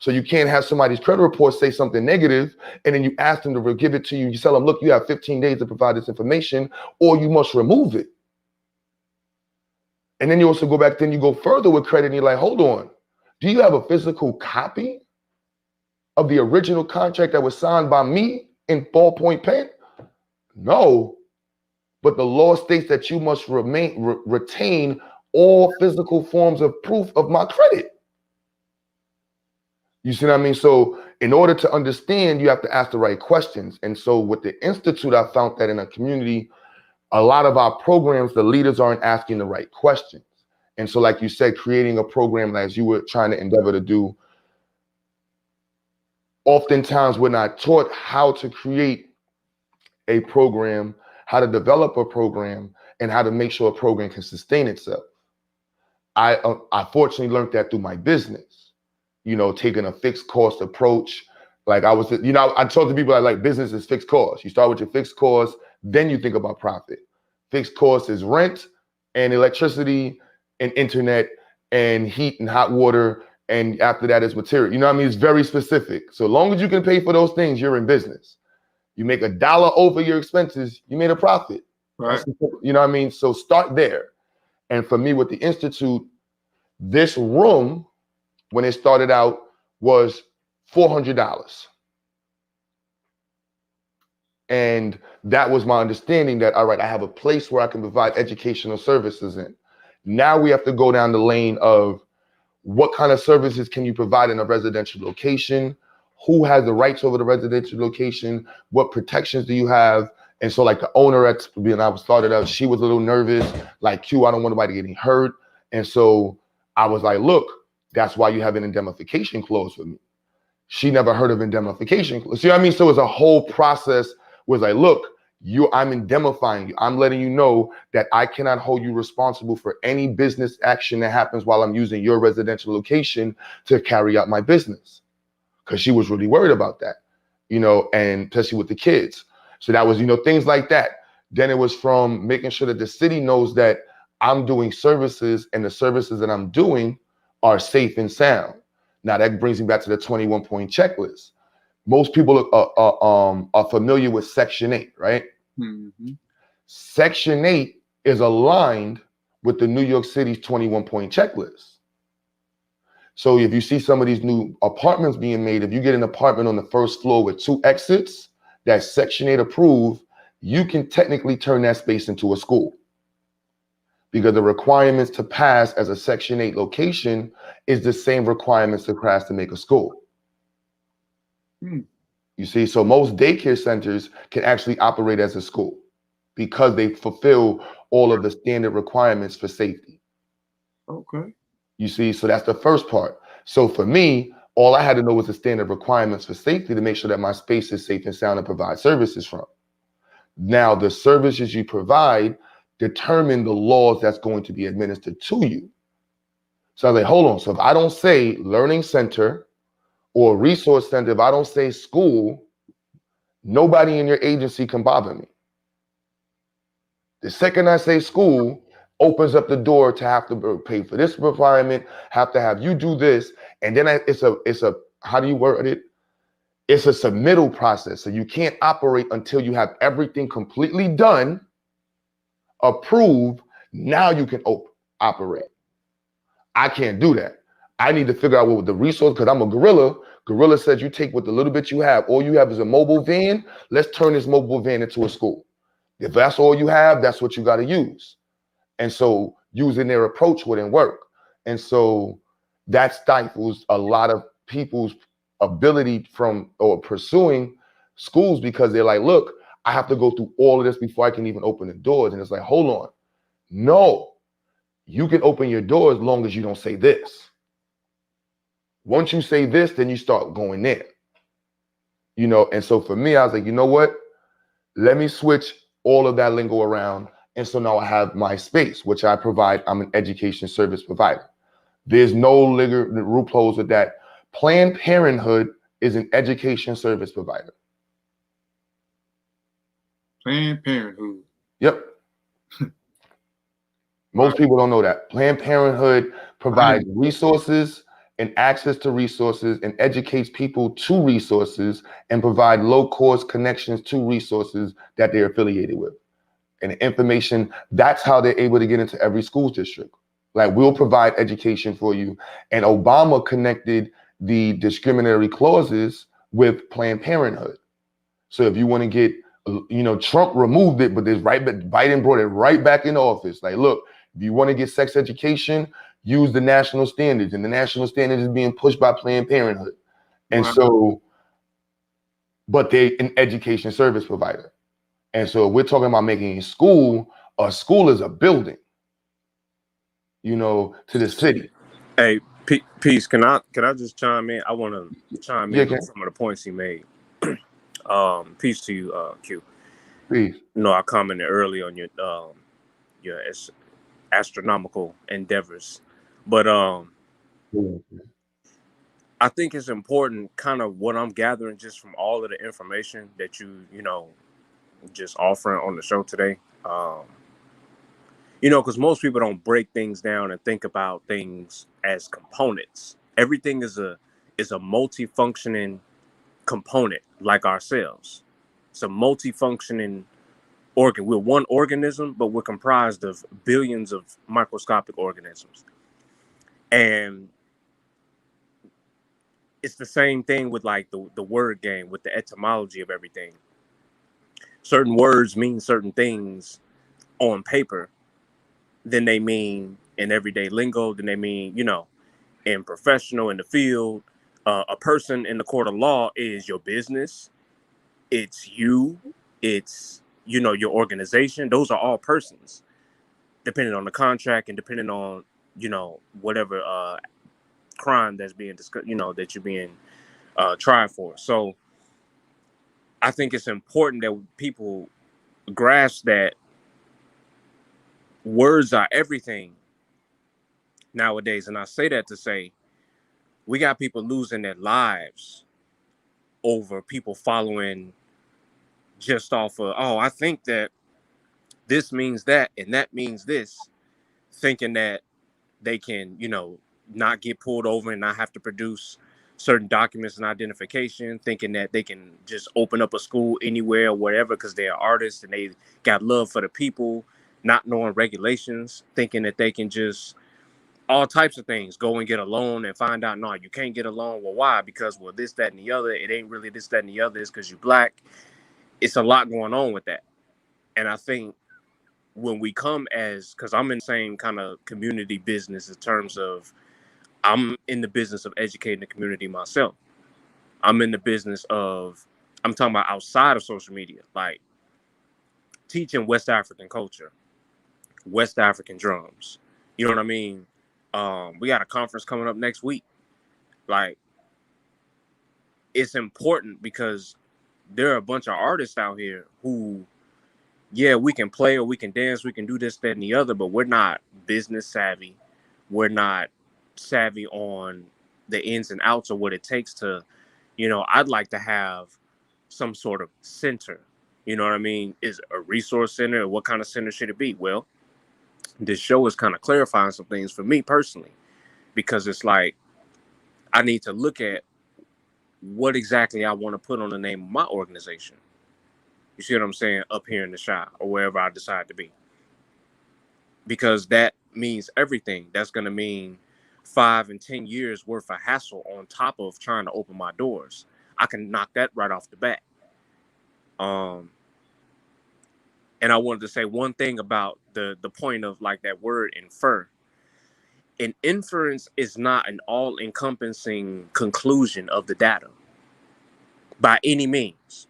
So you can't have somebody's credit report say something negative, and then you ask them to give it to you. You tell them, look, you have 15 days to provide this information, or you must remove it. And then you also go back, then you go further with credit, and you're like, hold on. Do you have a physical copy of the original contract that was signed by me in ballpoint pen? No. But the law states that you must retain all physical forms of proof of my credit. You see what I mean? So in order to understand, you have to ask the right questions. And so with the Institute, I found that in a community, a lot of our programs, the leaders aren't asking the right questions. And so, like you said, creating a program as you were trying to endeavor to do, oftentimes we're not taught how to create a program, how to develop a program, and how to make sure a program can sustain itself. I fortunately learned that through my business, taking a fixed cost approach. Like I talk to people like business is fixed cost. You start with your fixed cost, then you think about profit. Fixed cost is rent and electricity and internet and heat and hot water. And after that is material. You know what I mean? It's very specific. So long as you can pay for those things, you're in business. You make $1 over your expenses, you made a profit. Right. You know what I mean? So start there. And for me with the Institute, this room, when it started out, was $400. And that was my understanding that, all right, I have a place where I can provide educational services in. Now we have to go down the lane of what kind of services can you provide in a residential location? Who has the rights over the residential location? What protections do you have? And so like the owner when I started out, she was a little nervous, like, Q, I don't want nobody getting hurt. And so I was like, look, that's why you have an indemnification clause with me. She never heard of indemnification clause. See what I mean? So it's a whole process where it's like, look, I'm indemnifying you. I'm letting you know that I cannot hold you responsible for any business action that happens while I'm using your residential location to carry out my business. Because she was really worried about that, and especially with the kids. So that was, things like that. Then it was from making sure that the city knows that I'm doing services and the services that I'm doing are safe and sound. Now that brings me back to the 21-point checklist. Most people are familiar with Section 8, right? Mm-hmm. Section 8 is aligned with the New York City's 21-point checklist. So if you see some of these new apartments being made, if you get an apartment on the first floor with 2 exits, that's Section 8 approved, you can technically turn that space into a school. Because the requirements to pass as a Section 8 location is the same requirements to pass to make a school. You see, so most daycare centers can actually operate as a school because they fulfill all of the standard requirements for safety. Okay. You see, so that's the first part. So for me, all I had to know was the standard requirements for safety to make sure that my space is safe and sound and provide services from. Now, the services you provide determine the laws that's going to be administered to you. So I was like, hold on. So if I don't say learning center or resource center, if I don't say school, nobody in your agency can bother me. The second I say school, opens up the door to have to pay for this requirement, have to have you do this, and then it's a how do you word it? It's a submittal process. So you can't operate until you have everything completely done, approved. Now you can operate. I can't do that. I need to figure out what the resource, because I'm a gorilla. Gorilla says you take what the little bit you have. All you have is a mobile van. Let's turn this mobile van into a school. If that's all you have, that's what you got to use. And so using their approach wouldn't work. And so that stifles a lot of people's ability from or pursuing schools, because they're like, look, I have to go through all of this before I can even open the doors. And it's like, hold on. No, you can open your door as long as you don't say this. Once you say this, then you start going there. You know, and so for me, I was like, you know what? Let me switch all of that lingo around. And so now I have my space, which I provide. I'm an education service provider. There's no loopholes with that. Planned Parenthood is an education service provider. Planned Parenthood. Yep. Most people don't know that. Planned Parenthood provides resources and access to resources and educates people to resources and provide low-cost connections to resources that they're affiliated with. And information, that's how they're able to get into every school district. Like, we'll provide education for you. And Obama connected the discriminatory clauses with Planned Parenthood. So if you want to get, you know, Trump removed it, but there's Biden brought it right back into office. Like, look, if you want to get sex education, use the national standards. And the national standards is being pushed by Planned Parenthood. And so, but they're an education service provider. And so we're talking about making a school is a building, you know, to the city. Hey, Peace, can I just chime in? I want to chime in on some of the points he made. Peace to you, Q. Peace. You know, I commented early on your astronomical endeavors, but I think it's important, kind of what I'm gathering just from all of the information that you know, just offering on the show today. You know, because most people don't break things down and think about things as components. Everything is a multifunctioning component, like ourselves. It's a multifunctioning organ. We're one organism, but we're comprised of billions of microscopic organisms. And it's the same thing with like the word game, with the etymology of everything. Certain words mean certain things on paper than they mean in everyday lingo, than they mean, you know, in professional, in the field. A person in the court of law is your business. It's you. It's, you know, your organization. Those are all persons, depending on the contract and depending on, you know, whatever crime that's being discussed, you know, that you're being tried for. So I think it's important that people grasp that words are everything nowadays. And I say that to say we got people losing their lives over people following just off of, oh, I think that this means that and that means this, thinking that they can, you know, not get pulled over and not have to produce certain documents and identification, thinking that they can just open up a school anywhere or wherever because they're artists and they got love for the people, not knowing regulations, thinking that they can just all types of things, go and get a loan and find out, no, you can't get a loan. Well, why? Because, well, this, that, and the other. It ain't really this, that, and the other. It's because you're Black. It's a lot going on with that. And I think when we come as, because I'm in the same kind of community business in terms of, I'm in the business of educating the community myself. I'm in the business of, I'm talking about outside of social media. Like, teaching West African culture, West African drums. You know what I mean? We got a conference coming up next week. Like, it's important because there are a bunch of artists out here who, yeah, we can play or we can dance, we can do this, that, and the other, but we're not business savvy. We're not savvy on the ins and outs of what it takes to, you know, I'd like to have some sort of center. You know what I mean? Is a resource center? What kind of center should it be? Well, this show is kind of clarifying some things for me personally, because it's like I need to look at what exactly I want to put on the name of my organization. You see what I'm saying? Up here in the shop or wherever I decide to be. Because that means everything. That's going to mean 5 and 10 years worth of hassle on top of trying to open my doors. I can knock that right off the bat. And I wanted to say one thing about the point of like that word infer. An inference is not an all-encompassing conclusion of the data by any means.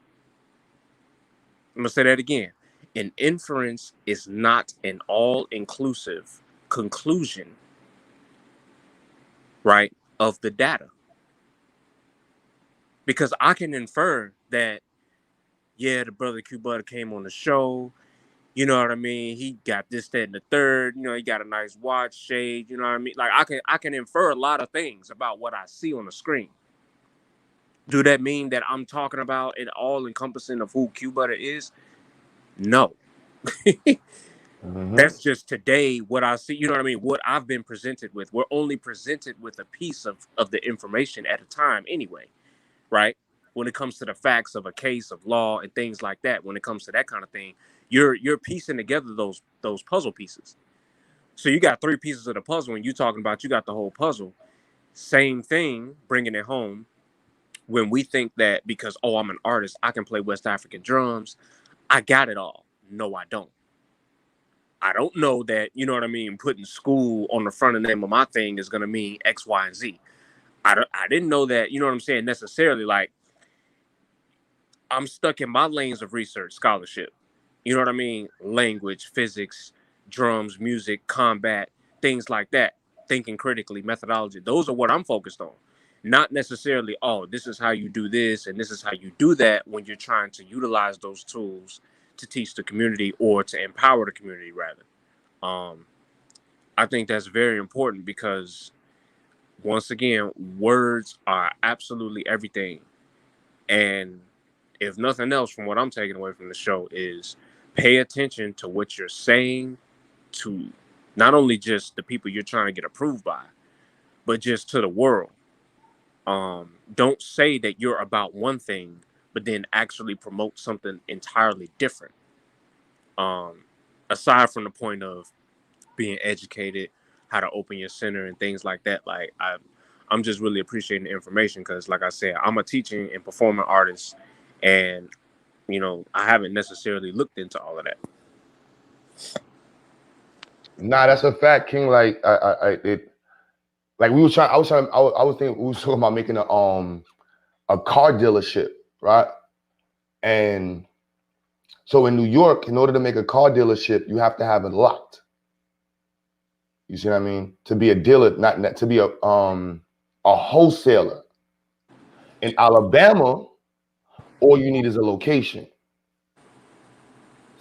I'm gonna say that again. An inference is not an all-inclusive conclusion, right, of the data. Because I can infer that, yeah, the brother Q Butter came on the show. You know what I mean? He got this, that, and the third. You know, he got a nice watch, shade. You know what I mean? Like I can infer a lot of things about what I see on the screen. Do that mean that I'm talking about it all encompassing of who Q Butter is? No. That's just today what I see. You know what I mean? What I've been presented with. We're only presented with a piece of the information at a time anyway, right? When it comes to the facts of a case of law and things like that, when it comes to that kind of thing, you're piecing together those puzzle pieces. So you got 3 pieces of the puzzle, and you talking about you got the whole puzzle. Same thing, bringing it home. When we think that because, oh, I'm an artist, I can play West African drums, I got it all. No, I don't. I don't know that, you know what I mean, putting school on the front of the name of my thing is going to mean X, Y, and Z. I didn't know that, you know what I'm saying, necessarily. Like, I'm stuck in my lanes of research, scholarship. You know what I mean? Language, physics, drums, music, combat, things like that. Thinking critically, methodology. Those are what I'm focused on. Not necessarily, oh, this is how you do this and this is how you do that when you're trying to utilize those tools to teach the community or to empower the community, rather. I think that's very important because, once again, words are absolutely everything. And if nothing else, from what I'm taking away from the show, is pay attention to what you're saying to not only just the people you're trying to get approved by, but just to the world. Don't say that you're about one thing, but then actually promote something entirely different. Aside from the point of being educated, how to open your center and things like that, like I'm just really appreciating the information because, like I said, I'm a teaching and performing artist, and you know I haven't necessarily looked into all of that. Nah, that's a fact, King. Like like we was trying. I was thinking we was talking about making a car dealership, right? And so in New York, in order to make a car dealership, you have to have it locked. You see what I mean? To be a dealer, not to be a wholesaler. In Alabama, all you need is a location.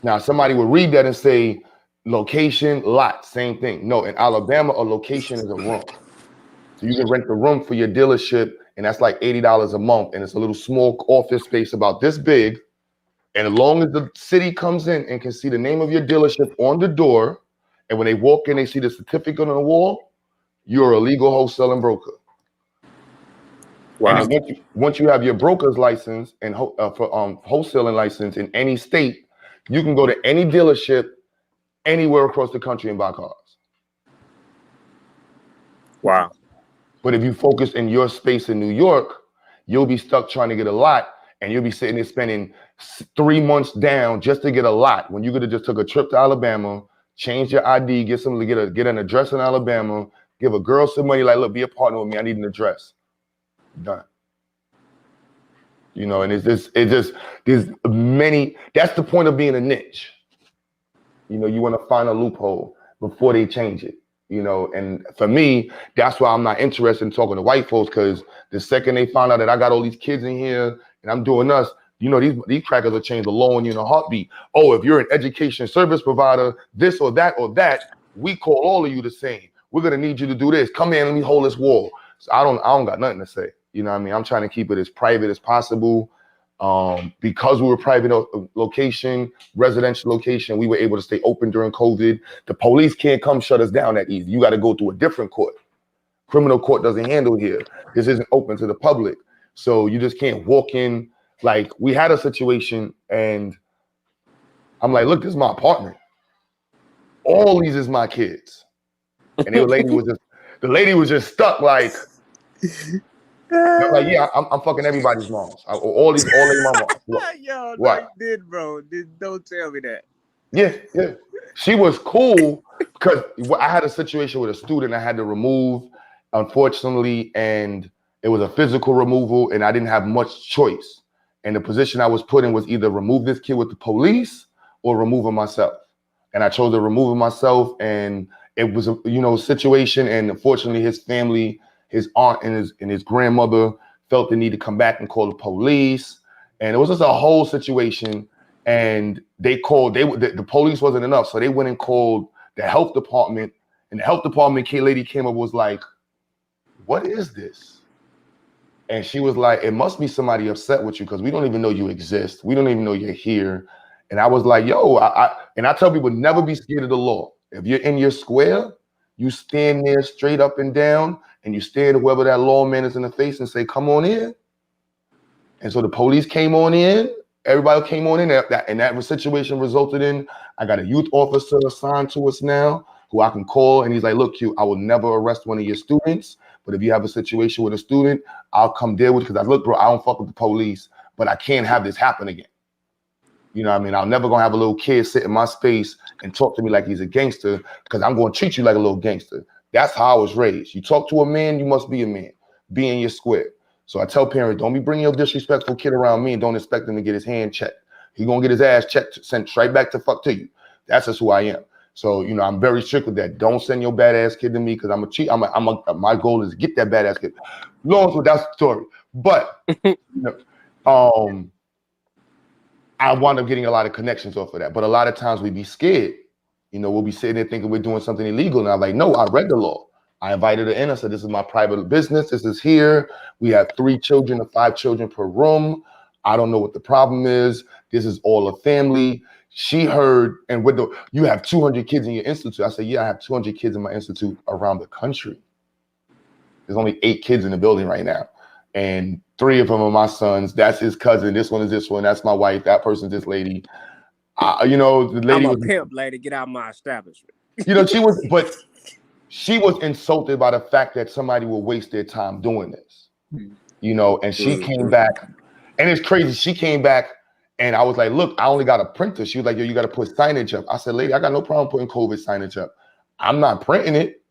Now, somebody would read that and say, location, lot, same thing. No, in Alabama, a location is a room. So you can rent the room for your dealership, and that's like $80 a month. And it's a little small office space about this big. And as long as the city comes in and can see the name of your dealership on the door, and when they walk in, they see the certificate on the wall, you're a legal wholesaling broker. Wow. And then once you have your broker's license and for wholesaling license in any state, you can go to any dealership anywhere across the country and buy cars. Wow. But if you focus in your space in New York, you'll be stuck trying to get a lot, and you'll be sitting there spending 3 months down just to get a lot when you could have just took a trip to Alabama, change your ID, get an address in Alabama, give a girl some money, like, look, be a partner with me, I need an address. Done. You know, and there's many, that's the point of being a niche. You know, you want to find a loophole before they change it. You know, and for me, that's why I'm not interested in talking to white folks, because the second they find out that I got all these kids in here and I'm doing us, you know, these crackers will change the law on you in a heartbeat. Oh, if you're an education service provider, this or that, we call all of you the same. We're gonna need you to do this. Come in, let me hold this wall. So I don't got nothing to say. You know what I mean? I'm trying to keep it as private as possible. Because we were private location, residential location, we were able to stay open during COVID. The police can't come shut us down that easy. You got to go through a different court. Criminal court doesn't handle here. This isn't open to the public. So you just can't walk in. Like, we had a situation and I'm like, look, this is my apartment. All these is my kids. And the lady was just stuck like, I'm like, yeah, I'm fucking everybody's moms. All their moms. Yo, no, what? you did, bro. Don't tell me that. Yeah. She was cool because I had a situation with a student I had to remove, unfortunately, and it was a physical removal, and I didn't have much choice. And the position I was put in was either remove this kid with the police or remove him myself. And I chose to remove him myself, and it was a situation. And unfortunately, his family, his aunt and his grandmother felt the need to come back and call the police. And it was just a whole situation. And they called, the police wasn't enough. So they went and called the health department, and the health department lady came up, was like, what is this? And she was like, it must be somebody upset with you because we don't even know you exist. We don't even know you're here. And I was like, yo, and I tell people, never be scared of the law. If you're in your square, you stand there straight up and down, and you stare at whoever that lawman is in the face and say, come on in. And so the police came on in. Everybody came on in. And that situation resulted in, I got a youth officer assigned to us now who I can call. And he's like, look, Q, I will never arrest one of your students. But if you have a situation with a student, I'll come deal with it. Because look, bro, I don't fuck with the police, but I can't have this happen again. You know what I mean? I'm never going to have a little kid sit in my space and talk to me like he's a gangster, because I'm going to treat you like a little gangster. That's how I was raised. You talk to a man, you must be a man. Be in your square. So I tell parents, don't be bringing your disrespectful kid around me and don't expect him to get his hand checked. He's going to get his ass checked, sent right back to fuck to you. That's just who I am. So, I'm very strict with that. Don't send your badass kid to me, because I'm a cheat. My goal is to get that badass kid. Long so that's the story. But, I wound up getting a lot of connections off of that. But a lot of times we be scared. We'll be sitting there thinking we're doing something illegal. And I'm like, no, I read the law. I invited her in. I said, this is my private business. This is here. We have 3 children or 5 children per room. I don't know what the problem is. This is all a family. She heard, and you have 200 kids in your institute. I said, yeah, I have 200 kids in my institute around the country. There's only 8 kids in the building right now. And 3 of them are my sons. That's his cousin. This one is this one. That's my wife. That person's this lady. The lady I'm a pimp, lady. Get out of my establishment. She was insulted by the fact that somebody will waste their time doing this. And she came back, and it's crazy. She came back, and I was like, look, I only got a printer. She was like, yo, you got to put signage up. I said, lady, I got no problem putting COVID signage up. I'm not printing it.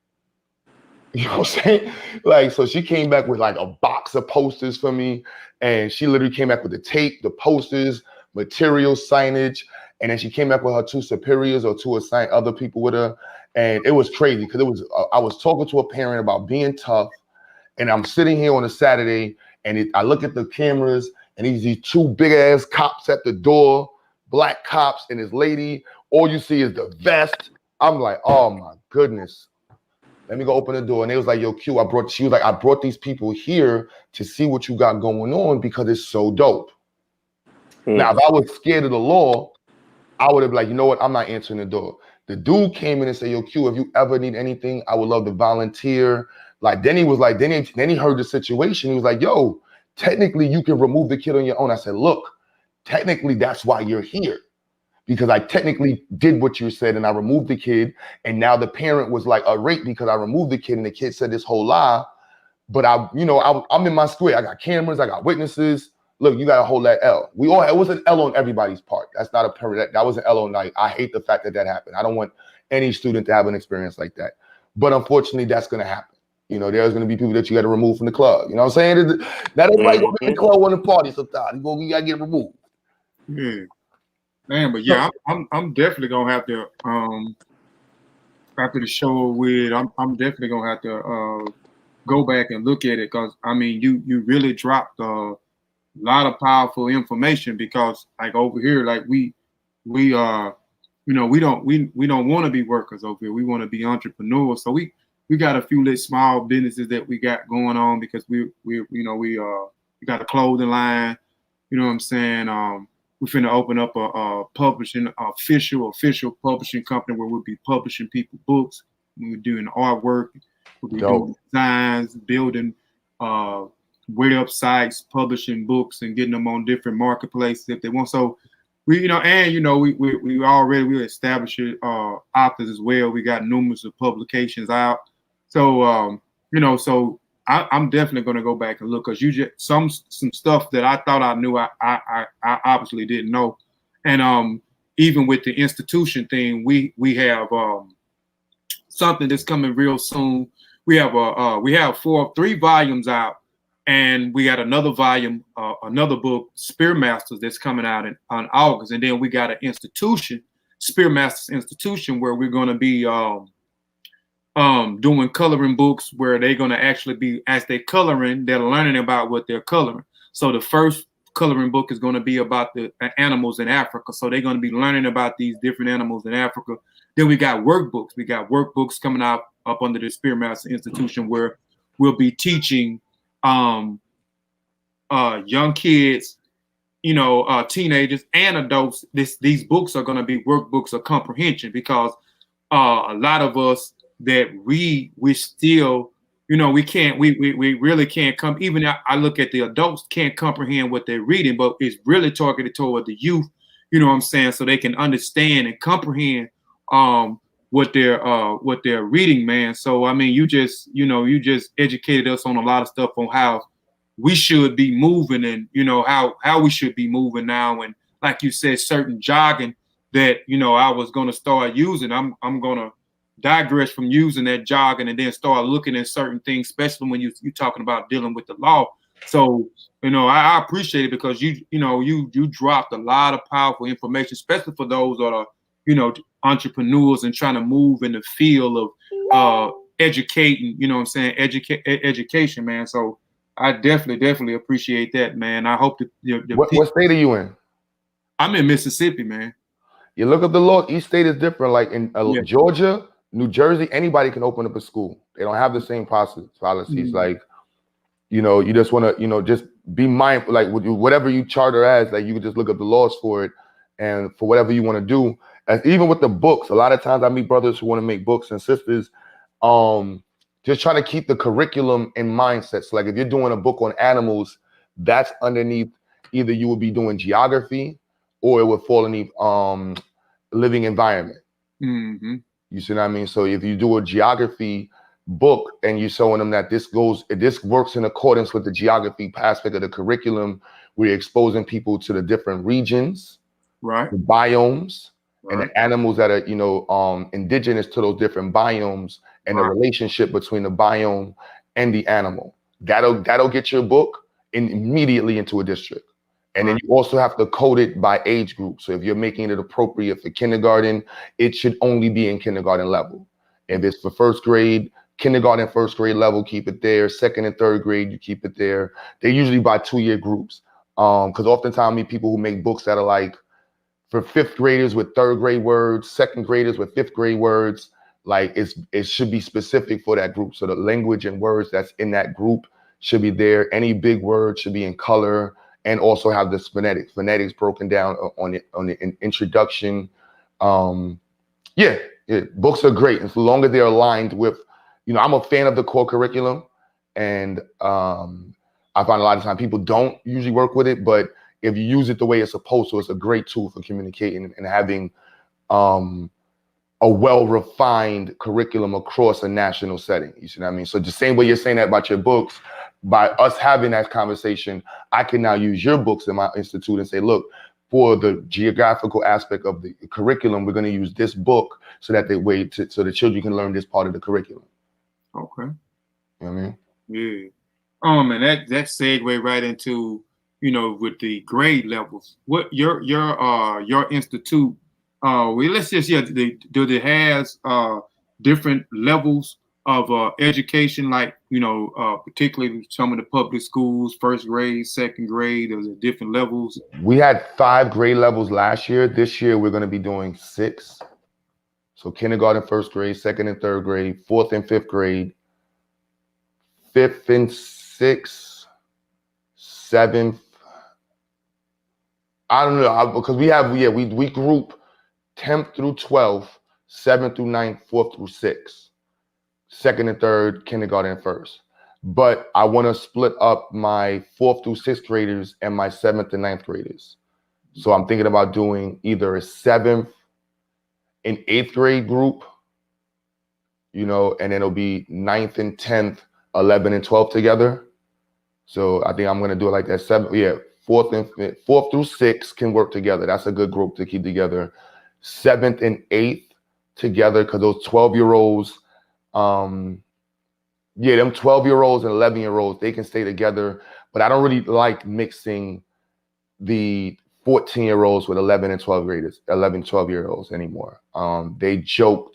You know what I'm saying? Like, so she came back with like a box of posters for me, and she literally came back with the tape, the posters, material, signage, and then she came back with her 2 superiors or 2 assigned other people with her, and it was crazy because I was talking to a parent about being tough, and I'm sitting here on a Saturday, and I look at the cameras, and these 2 big ass cops at the door, black cops, and this lady. All you see is the vest. I'm like, oh my goodness. Let me go open the door. And they was like, yo, Q, she was like, I brought these people here to see what you got going on because it's so dope. Now, if I was scared of the law, I would have been like, you know what? I'm not answering the door. The dude came in and said, yo, Q, if you ever need anything, I would love to volunteer. Like, then he was like, then he heard the situation. He was like, yo, technically you can remove the kid on your own. I said, look, technically that's why you're here. Because I technically did what you said and I removed the kid. And now the parent was like irate because I removed the kid and the kid said this whole lie. But I'm in my square. I got cameras, I got witnesses. Look, you got to hold that L. It was an L on everybody's part. That's not a parent. That was an L on night. I hate the fact that happened. I don't want any student to have an experience like that. But unfortunately, that's going to happen. There's going to be people that you got to remove from the club. You know what I'm saying? Not everybody going to be in the club when the party sometimes. You got to get removed. Man, but yeah, I'm definitely gonna have to after the show with I'm definitely gonna have to go back and look at it, because I mean you really dropped a lot of powerful information, because like over here, like we you know, we don't want to be workers over here. We want to be entrepreneurs. So we got a few little small businesses that we got going on, because we you know we got a clothing line. You know what I'm saying? We're finna open up a publishing official publishing company where we'll be publishing people books. We're doing artwork. We'll be Dope. doing designs, building websites, publishing books, and getting them on different marketplaces if they want. So we, you know, and you know, we already we established authors as well. We got numerous of publications out. So you know, so I'm definitely going to go back and look, because you just some stuff that I thought I knew, I obviously didn't know. And even with the institution thing, we have something that's coming real soon. We have three volumes out, and we got another volume, another book, Spear Masters, that's coming out on August, and then we got an institution, Spear Masters Institution, where we're going to be doing coloring books, where they're going to actually be, as they're coloring, they're learning about what they're coloring. So the first coloring book is going to be about the animals in Africa. So they're going to be learning about these different animals in Africa. Then we got workbooks. We got workbooks coming out up under the Spearmaster Institution, where we'll be teaching young kids, you know, teenagers and adults. These books are going to be workbooks of comprehension, because a lot of us that we still, you know, we really can't come. Even I look at the adults can't comprehend what they're reading, but it's really targeted toward the youth. You know what I'm saying? So they can understand and comprehend what they're reading, man. So I mean, you just educated us on a lot of stuff on how we should be moving, and you know how we should be moving now. And like you said, certain jargon that you know I was going to start using, I'm going to digress from using that jargon and then start looking at certain things, especially when you're talking about dealing with the law. So you know I appreciate it, because you dropped a lot of powerful information, especially for those that are, you know, entrepreneurs and trying to move in the field of educating, you know what I'm saying, education, man. So I definitely appreciate that, man. I hope that What state are you in? I'm in Mississippi, man. You look up the law. Each state is different. Like in Yeah. Georgia, New Jersey, anybody can open up a school. They don't have the same policies. Mm-hmm. Like, you know, you just want to, you know, just be mindful. Like whatever you charter as, like you can just look up the laws for it, and for whatever you want to do. As even with the books, a lot of times I meet brothers who want to make books, and sisters, just try to keep the curriculum in mindset. So like if you're doing a book on animals, that's underneath. Either you will be doing geography, or it would fall underneath living environment. Mm-hmm. You see what I mean? So if you do a geography book and you're showing them that this works in accordance with the geography aspect of the curriculum, we're exposing people to the different regions, right, the biomes, right, and the animals that are, you know, indigenous to those different biomes, and right, the relationship between the biome and the animal. That'll get your book immediately into a district. And then you also have to code it by age group. So if you're making it appropriate for kindergarten, it should only be in kindergarten level. If it's for first grade, kindergarten, first grade level, keep it there. Second and third grade, you keep it there. They're usually by 2-year groups. Because oftentimes I meet people who make books that are like for fifth graders with third grade words, second graders with fifth grade words. Like it should be specific for that group. So the language and words that's in that group should be there. Any big word should be in color. And also have the phonetics broken down on the introduction. Yeah, books are great as long as they're aligned with, you know, I'm a fan of the core curriculum, and I find a lot of time people don't usually work with it, but if you use it the way it's supposed to, it's a great tool for communicating and having a well-refined curriculum across a national setting. You see what I mean? So the same way you're saying that about your books, by us having that conversation, I can now use your books in my institute and say, look, for the geographical aspect of the curriculum, we're going to use this book so that so the children can learn this part of the curriculum. Okay. You know what I mean? Yeah. And that segue right into with the grade levels, what your institute, well, let's just do it has different levels of education, like particularly some of the public schools, first grade, second grade, there's different levels. We had 5 grade levels last year. This year we're going to be doing 6. So kindergarten, first grade, second and third grade, fourth and fifth grade, fifth and sixth, seventh. I don't know, because we group 10th through 12th, 7th through 9th, 4th through 6th, second and third, kindergarten and first. But I want to split up my 4th through 6th graders and my 7th and 9th graders. So I'm thinking about doing either a 7th and 8th grade group, and then it'll be 9th and 10th, 11 and 12 together. So I think I'm going to do it like that. 4th through 6th can work together. That's a good group to keep together. 7th and 8th together, because those 12-year-olds, them 12-year-olds and 11-year-olds, they can stay together. But I don't really like mixing the 14-year-olds with 11 and 12-year-olds anymore. They joke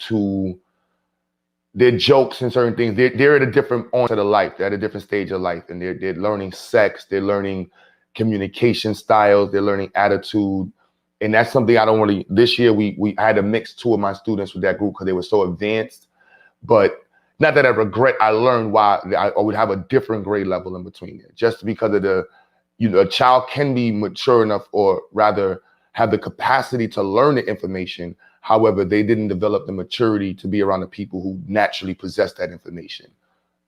their jokes and certain things. They're at a different onset of life. They're at a different stage of life, and they're learning sex. They're learning communication styles. They're learning attitude, and that's something I don't really. This year we had to mix 2 of my students with that group because they were so advanced. But not that I regret. I learned why I would have a different grade level in between there, just because of a child can be mature enough, or rather have the capacity to learn the information. However, they didn't develop the maturity to be around the people who naturally possess that information.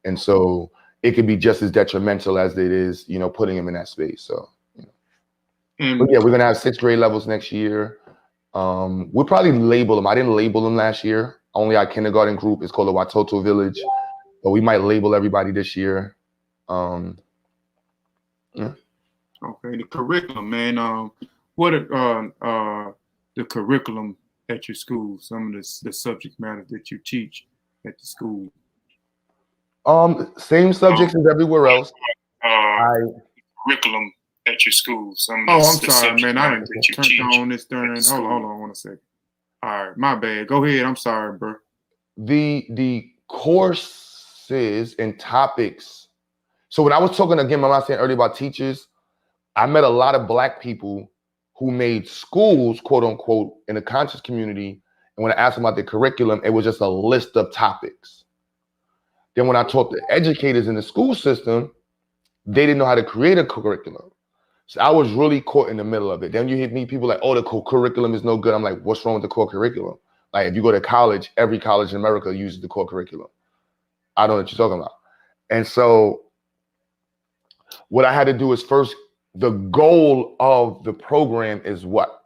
And so it could be just as detrimental as it is, putting them in that space. So, but yeah, we're going to have 6th grade levels next year. We'll probably label them. I didn't label them last year. Only our kindergarten group is called the Watoto Village, but we might label everybody this year. Okay, the curriculum, man. What are the curriculum at your school? Some of the subject matter that you teach at the school? Same subjects as everywhere else. Curriculum at your school. I'm sorry, man. I didn't turn on this during. Hold on 1 second. All right, my bad. Go ahead. I'm sorry, bro. The courses and topics. So when I was talking again, I was saying earlier about teachers, I met a lot of Black people who made schools, quote unquote, in the conscious community. And when I asked them about the curriculum, it was just a list of topics. Then when I talked to educators in the school system, they didn't know how to create a curriculum. So I was really caught in the middle of it. Then you meet people like, oh, the curriculum is no good. I'm like, what's wrong with the core curriculum? Like, if you go to college, every college in America uses the core curriculum. I don't know what you're talking about. And so what I had to do is first, the goal of the program is what?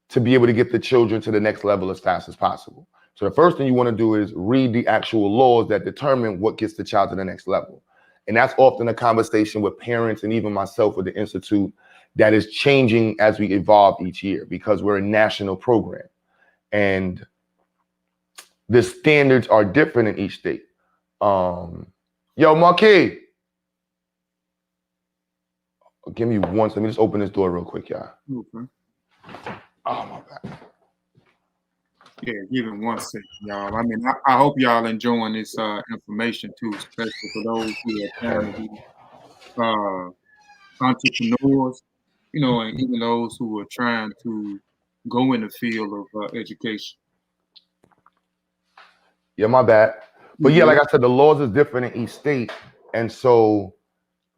To be able to get the children to the next level as fast as possible. So the first thing you want to do is read the actual laws that determine what gets the child to the next level. And that's often a conversation with parents and even myself with the Institute that is changing as we evolve each year, because we're a national program and the standards are different in each state. Yo, Marquis, give me one. Let me just open this door real quick, y'all. Okay. Oh, my bad. Yeah, give it 1 second, y'all. I mean, I hope y'all enjoying this information too, especially for those who are trying to be entrepreneurs, and even those who are trying to go in the field of education. Yeah, my bad. But yeah, like I said, the laws is different in each state. And so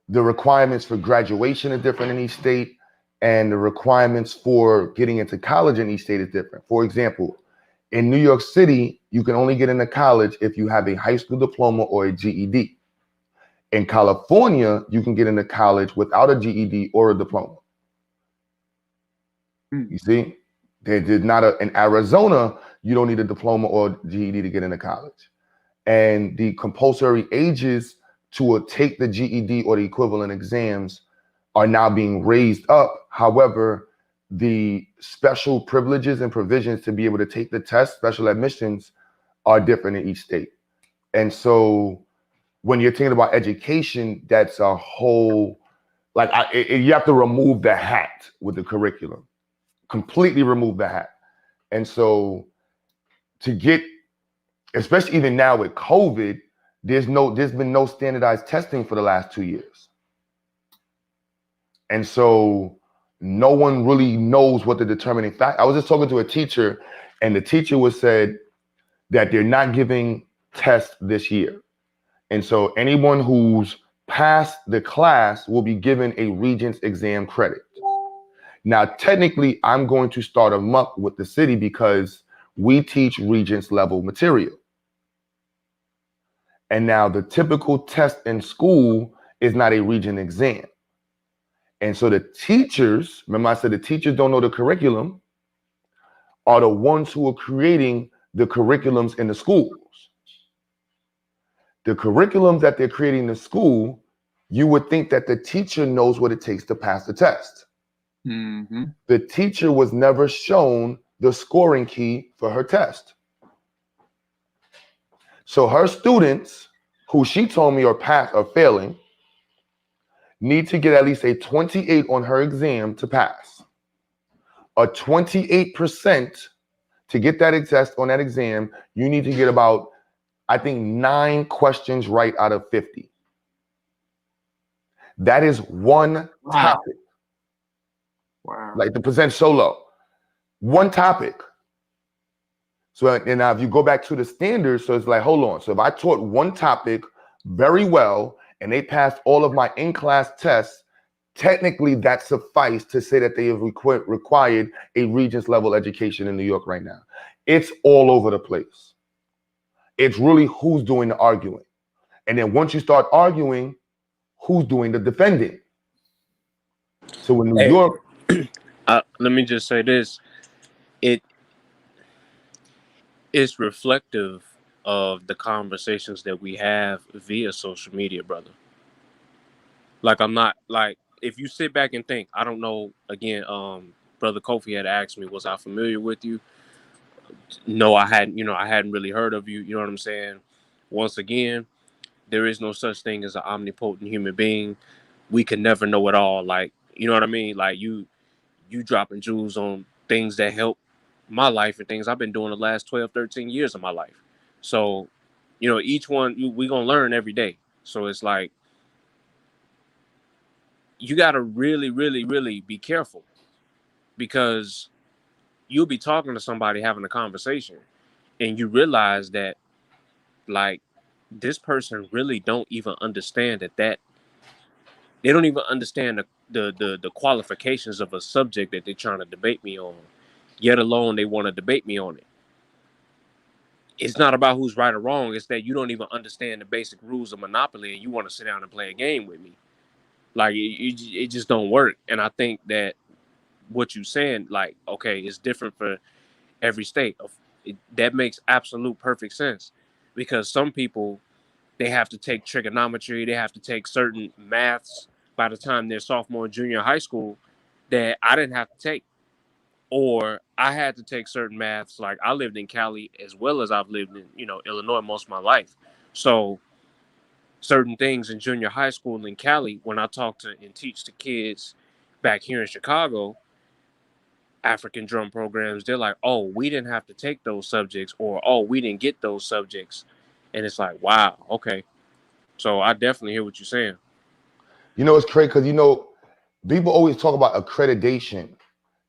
the requirements for graduation are different in each state. And the requirements for getting into college in each state is different. For example, in New York City, you can only get into college if you have a high school diploma or a GED. In California, you can get into college without a GED or a diploma. You see, there's not in Arizona, you don't need a diploma or GED to get into college. And the compulsory ages to take the GED or the equivalent exams are now being raised up. However, the special privileges and provisions to be able to take the test, special admissions, are different in each state. And so when you're thinking about education, that's a whole Like you have to remove the hat with the curriculum, completely remove the hat. And so to get, especially even now with COVID, there's been no standardized testing for the last 2 years. And so no one really knows what the determining fact. I was just talking to a teacher, and the teacher said that they're not giving tests this year. And so anyone who's passed the class will be given a Regents exam credit. Now, technically, I'm going to start a muck with the city because we teach Regents level material. And now the typical test in school is not a Regent exam. And so the teachers, remember I said the teachers don't know the curriculum, are the ones who are creating the curriculums in the schools. The curriculums that they're creating in the school, you would think that the teacher knows what it takes to pass the test. Mm-hmm. The teacher was never shown the scoring key for her test. So her students, who she told me are failing, need to get at least a 28 on her exam to pass. A 28% to get that test on that exam, you need to get about, I think, 9 questions right out of 50. That is one topic. Wow. Like the percent so low. One topic. So, and now if you go back to the standards, so it's like, hold on. So if I taught one topic very well and they passed all of my in-class tests, technically that suffice to say that they have required a Regents level education in New York right now. It's all over the place. It's really who's doing the arguing. And then once you start arguing, who's doing the defending. So in New York, let me just say this. It's reflective of the conversations that we have via social media, brother. Like, I'm not, like, if you sit back and think, I don't know, again, Brother Kofi had asked me, was I familiar with you? No, I hadn't really heard of you. You know what I'm saying? Once again, there is no such thing as an omnipotent human being. We can never know it all. Like, you know what I mean? Like, you dropping jewels on things that help my life and things I've been doing the last 12, 13 years of my life. So, each one, we going to learn every day. So it's like, you got to really, really, really be careful, because you'll be talking to somebody, having a conversation, and you realize that, like, this person really don't even understand that they don't even understand the qualifications of a subject that they're trying to debate me on, yet alone they want to debate me on it. It's not about who's right or wrong. It's that you don't even understand the basic rules of Monopoly and you want to sit down and play a game with me. Like, it just don't work. And I think that what you're saying, like, okay, it's different for every state. That makes absolute perfect sense, because some people, they have to take trigonometry, they have to take certain maths by the time they're sophomore and junior in high school that I didn't have to take. Or I had to take certain maths. Like, I lived in Cali as well as I've lived in, Illinois most of my life. So certain things in junior high school in Cali, when I talk to and teach the kids back here in Chicago, African drum programs, they're like, oh, we didn't have to take those subjects, or, oh, we didn't get those subjects. And it's like, wow, okay. So I definitely hear what you're saying. It's crazy because, people always talk about accreditation.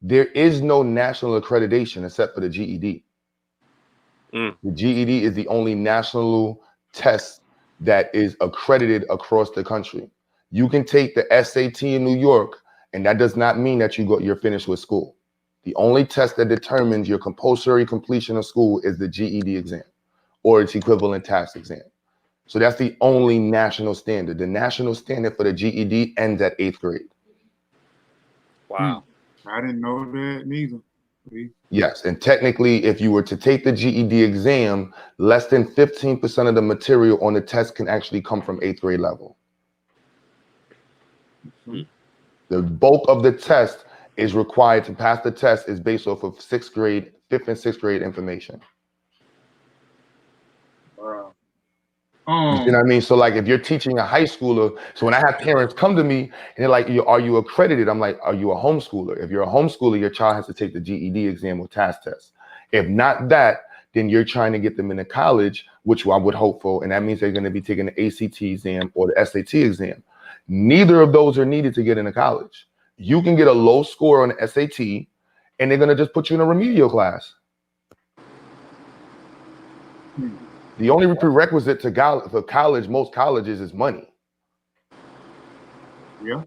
There is no national accreditation except for the GED. The GED is the only national test that is accredited across the country. You can take the SAT in New York, and that does not mean that you're finished with school. The only test that determines your compulsory completion of school is the GED exam or its equivalent tax exam. So that's the only national standard. The national standard for the GED ends at 8th grade. Wow. I didn't know that neither. Yes, and technically, if you were to take the GED exam, less than 15% of the material on the test can actually come from 8th grade level. The bulk of the test is required to pass the test is based off of 5th and 6th grade information. Wow. You see what I mean? So like if you're teaching a high schooler, so when I have parents come to me and they're like, are you accredited? I'm like, are you a homeschooler? If you're a homeschooler, your child has to take the GED exam or TAS test. If not that, then you're trying to get them into college, which I would hope for. And that means they're going to be taking the ACT exam or the SAT exam. Neither of those are needed to get into college. You can get a low score on the SAT and they're going to just put you in a remedial class. The only prerequisite for college, most colleges, is money. Yeah.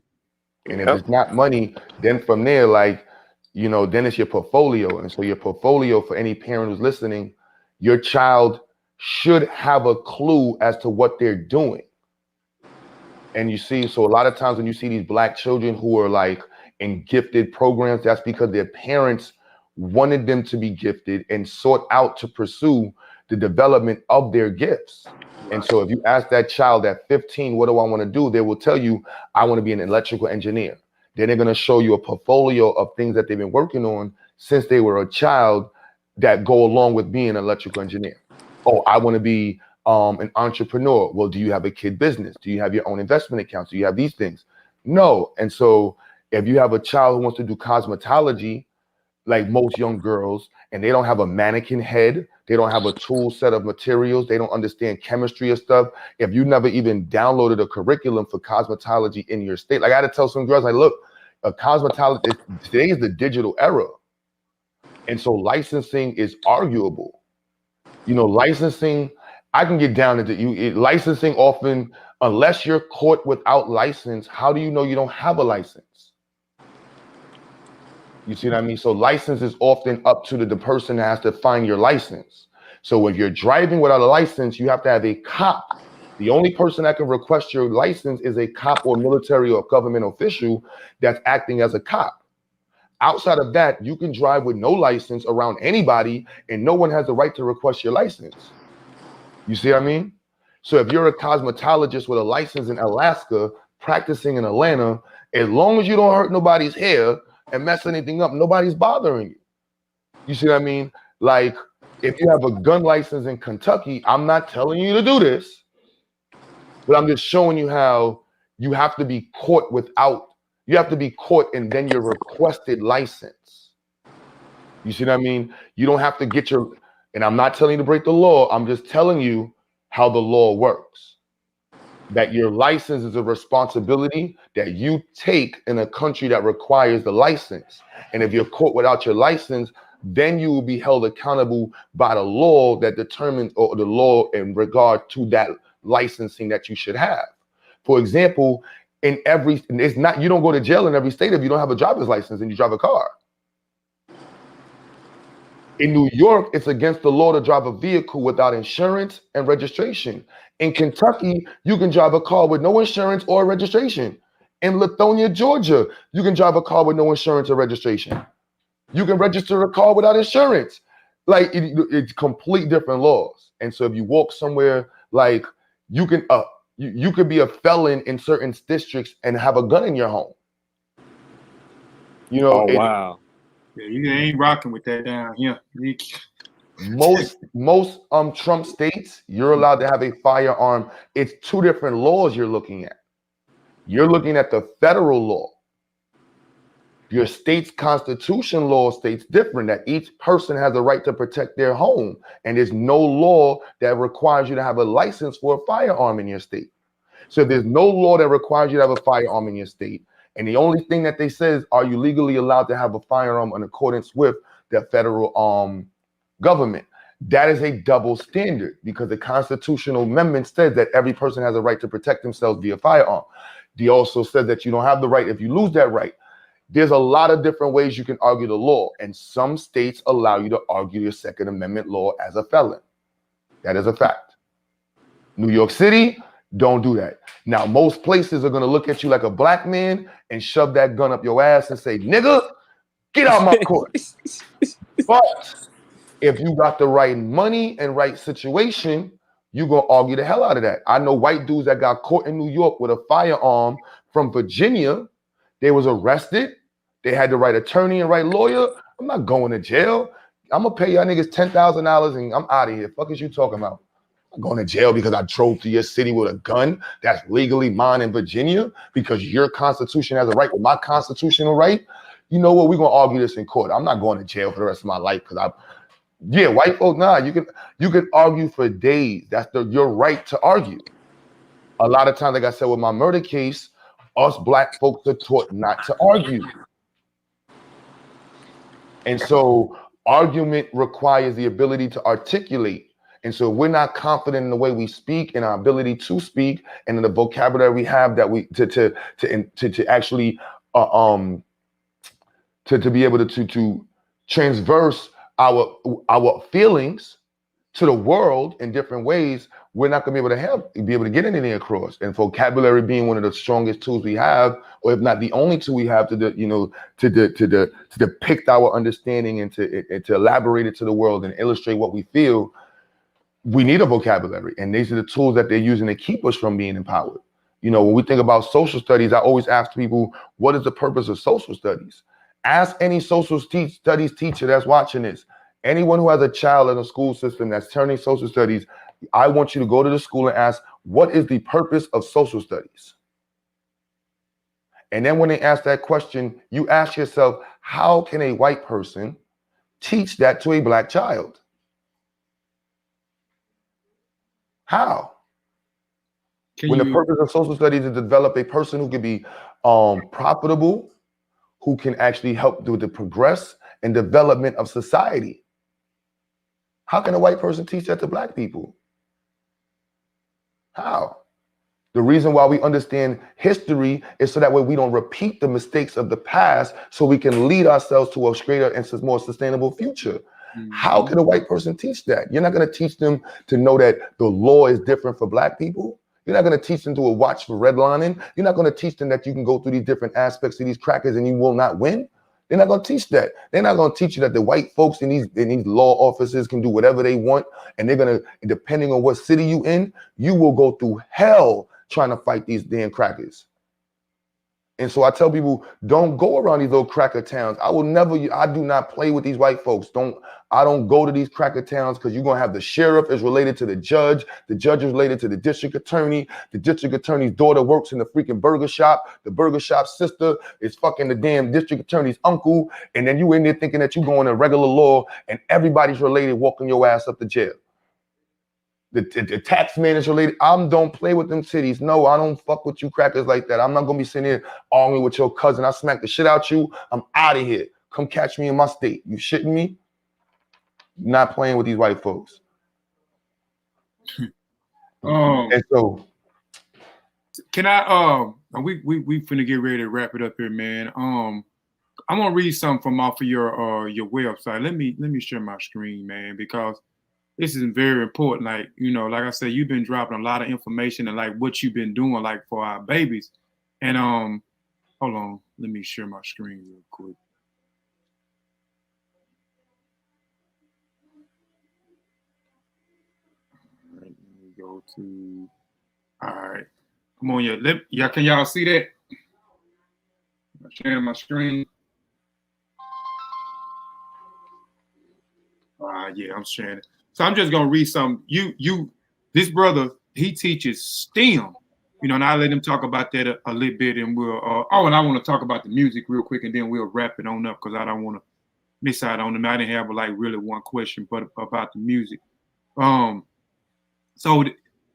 And if it's not money, then from there, like, you know, then it's your portfolio. And so your portfolio, for any parent who's listening, your child should have a clue as to what they're doing. And you see, so a lot of times when you see these Black children who are like in gifted programs, that's because their parents wanted them to be gifted and sought out to pursue the development of their gifts. And so if you ask that child at 15, what do I want to do? They will tell you, I want to be an electrical engineer. Then they're going to show you a portfolio of things that they've been working on since they were a child that go along with being an electrical engineer. Oh, I want to be an entrepreneur. Well, do you have a kid business? Do you have your own investment accounts? Do you have these things? No. And so if you have a child who wants to do cosmetology, like most young girls, and they don't have a mannequin head, they don't have a tool set of materials, they don't understand chemistry or stuff. If you never even downloaded a curriculum for cosmetology in your state, like I had to tell some girls, like, look, a cosmetologist, today is the digital era. And so licensing is arguable. You know, licensing, I can get down into licensing often, unless you're caught without license, how do you know you don't have a license? You see what I mean? So license is often up to the person that has to find your license. So if you're driving without a license, you have to have a cop. The only person that can request your license is a cop or military or government official that's acting as a cop. Outside of that, you can drive with no license around anybody and no one has the right to request your license. You see what I mean? So if you're a cosmetologist with a license in Alaska, practicing in Atlanta, as long as you don't hurt nobody's hair and mess anything up, nobody's bothering you. You see what I mean? Like, if you have a gun license in Kentucky, I'm not telling you to do this, but I'm just showing you how you have to be caught and then you're requested license. You see what I mean? You don't have to get and I'm not telling you to break the law, I'm just telling you how the law works. That your license is a responsibility that you take in a country that requires the license. And if you're caught without your license, then you will be held accountable by the law that determines, or the law in regard to that licensing that you should have. For example, you don't go to jail in every state if you don't have a driver's license and you drive a car. In New York, it's against the law to drive a vehicle without insurance and registration. In Kentucky, you can drive a car with no insurance or registration. In Lithonia, Georgia, you can drive a car with no insurance or registration. You can register a car without insurance. Like it's complete different laws. And so if you walk somewhere, like you could be a felon in certain districts and have a gun in your home. You know, wow. Yeah, you ain't rocking with that down here. Most Trump states, you're allowed to have a firearm. It's two different laws you're looking at. You're looking at the federal law. Your state's constitution law states different, that each person has a right to protect their home. And there's no law that requires you to have a license for a firearm in your state. So there's no law that requires you to have a firearm in your state. And the only thing that they say is, are you legally allowed to have a firearm in accordance with the federal government? That is a double standard, because the constitutional amendment says that every person has a right to protect themselves via firearm. They also said that you don't have the right if you lose that right. There's a lot of different ways you can argue the law, and some states allow you to argue your Second Amendment law as a felon. That is a fact. New York City, don't do that. Now, most places are going to look at you like a black man and shove that gun up your ass and say, nigga, get out my court. But if you got the right money and right situation, you're going to argue the hell out of that. I know white dudes that got caught in New York with a firearm from Virginia. They was arrested. They had the right attorney and right lawyer. I'm not going to jail. I'm going to pay y'all niggas $10,000 and I'm out of here. Fuck is you talking about? going to jail because I drove to your city with a gun that's legally mine in Virginia because your constitution has a right with my constitutional right. You know what? We're going to argue this in court. I'm not going to jail for the rest of my life because white folk, nah, you can argue for days. That's your right to argue. A lot of times, like I said, with my murder case, us black folks are taught not to argue. And so argument requires the ability to articulate. And so if we're not confident in the way we speak and our ability to speak and in the vocabulary we have that we to actually to be able to transverse our feelings to the world in different ways, we're not gonna be able to get anything across. And vocabulary being one of the strongest tools we have, or if not the only tool we have to depict our understanding and to elaborate it to the world and illustrate what we feel, we need a vocabulary. And these are the tools that they're using to keep us from being empowered. You know, when we think about social studies, I always ask people, what is the purpose of social studies? Ask any social studies teacher that's watching this. Anyone who has a child in a school system that's turning social studies, I want you to go to the school and ask, what is the purpose of social studies? And then when they ask that question, you ask yourself, how can a white person teach that to a black child? How? The purpose of social studies is to develop a person who can be profitable, who can actually help with the progress and development of society. How can a white person teach that to black people? How? The reason why we understand history is so that way we don't repeat the mistakes of the past, so we can lead ourselves to a greater and more sustainable future. Mm-hmm. How can a white person teach that? You're not going to teach them to know that the law is different for black people. You're not going to teach them to watch for redlining. You're not going to teach them that you can go through these different aspects of these crackers and you will not win. They're not going to teach that. They're not going to teach you that the white folks in these law offices can do whatever they want. And they're going to, depending on what city you in, you will go through hell trying to fight these damn crackers. And so I tell people, don't go around these little cracker towns. I do not play with these white folks. I don't go to these cracker towns because you're going to have the sheriff is related to the judge is related to the district attorney attorney's daughter works in the freaking burger shop, the burger shop sister is fucking the damn district attorney's uncle, and then you in there thinking that you're going to regular law and everybody's related, walking your ass up to jail. The tax man is related. Don't play with them cities. No, I don't fuck with you crackers like that. I'm not gonna be sitting here arguing with your cousin. I smack the shit out you. I'm out of here. Come catch me in my state. You shitting me? Not playing with these white folks. And so, can I? We finna get ready to wrap it up here, man. I'm gonna read something from off of your website. Let me share my screen, man, because this is very important. Like, you know, like I said, you've been dropping a lot of information and like what you've been doing, like for our babies. And hold on, let me share my screen real quick. All right, let me go to. All right, come on, y'all. Can y'all see that? I'm sharing my screen. Yeah, I'm sharing it. So I'm just gonna read some. This brother, he teaches STEM, you know, and I'll let him talk about that a little bit, and we'll. And I want to talk about the music real quick, and then we'll wrap it on up because I don't want to miss out on them. I didn't have like really one question, but about the music. So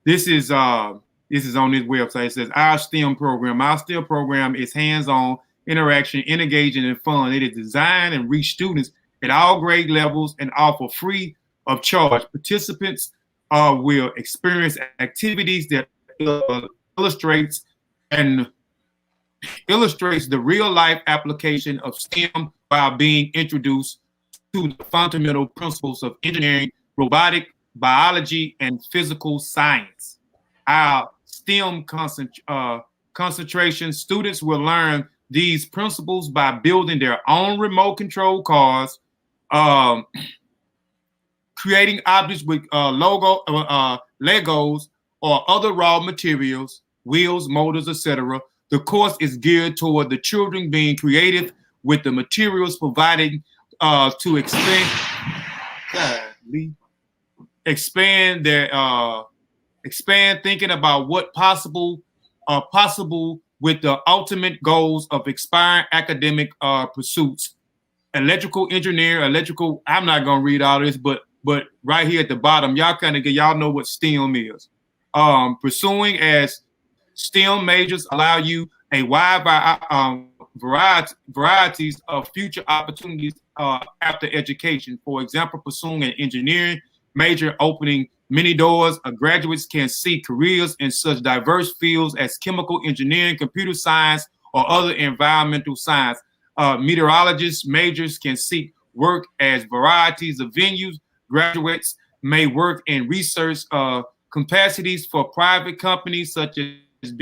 this is on this website. It says our STEM program. Our STEM program is hands-on, interaction, engaging, and fun. It is designed and reach students at all grade levels and offer free of charge. Participants will experience activities that illustrates the real life application of STEM while being introduced to the fundamental principles of engineering, robotic, biology, and physical science. Our STEM concentration, students will learn these principles by building their own remote control cars, creating objects with Legos or other raw materials, wheels, motors, etc. The course is geared toward the children being creative with the materials provided to expand their expand thinking about what possible with the ultimate goals of expiring academic pursuits. Electrical engineer, electrical. I'm not gonna read all this, but right here at the bottom, y'all know what STEM is. Pursuing as STEM majors allow you a wide varieties of future opportunities after education. For example, pursuing an engineering major opening many doors. Graduates can seek careers in such diverse fields as chemical engineering, computer science, or other environmental science. Meteorologist majors can seek work as varieties of venues. Graduates may work in research capacities for private companies such as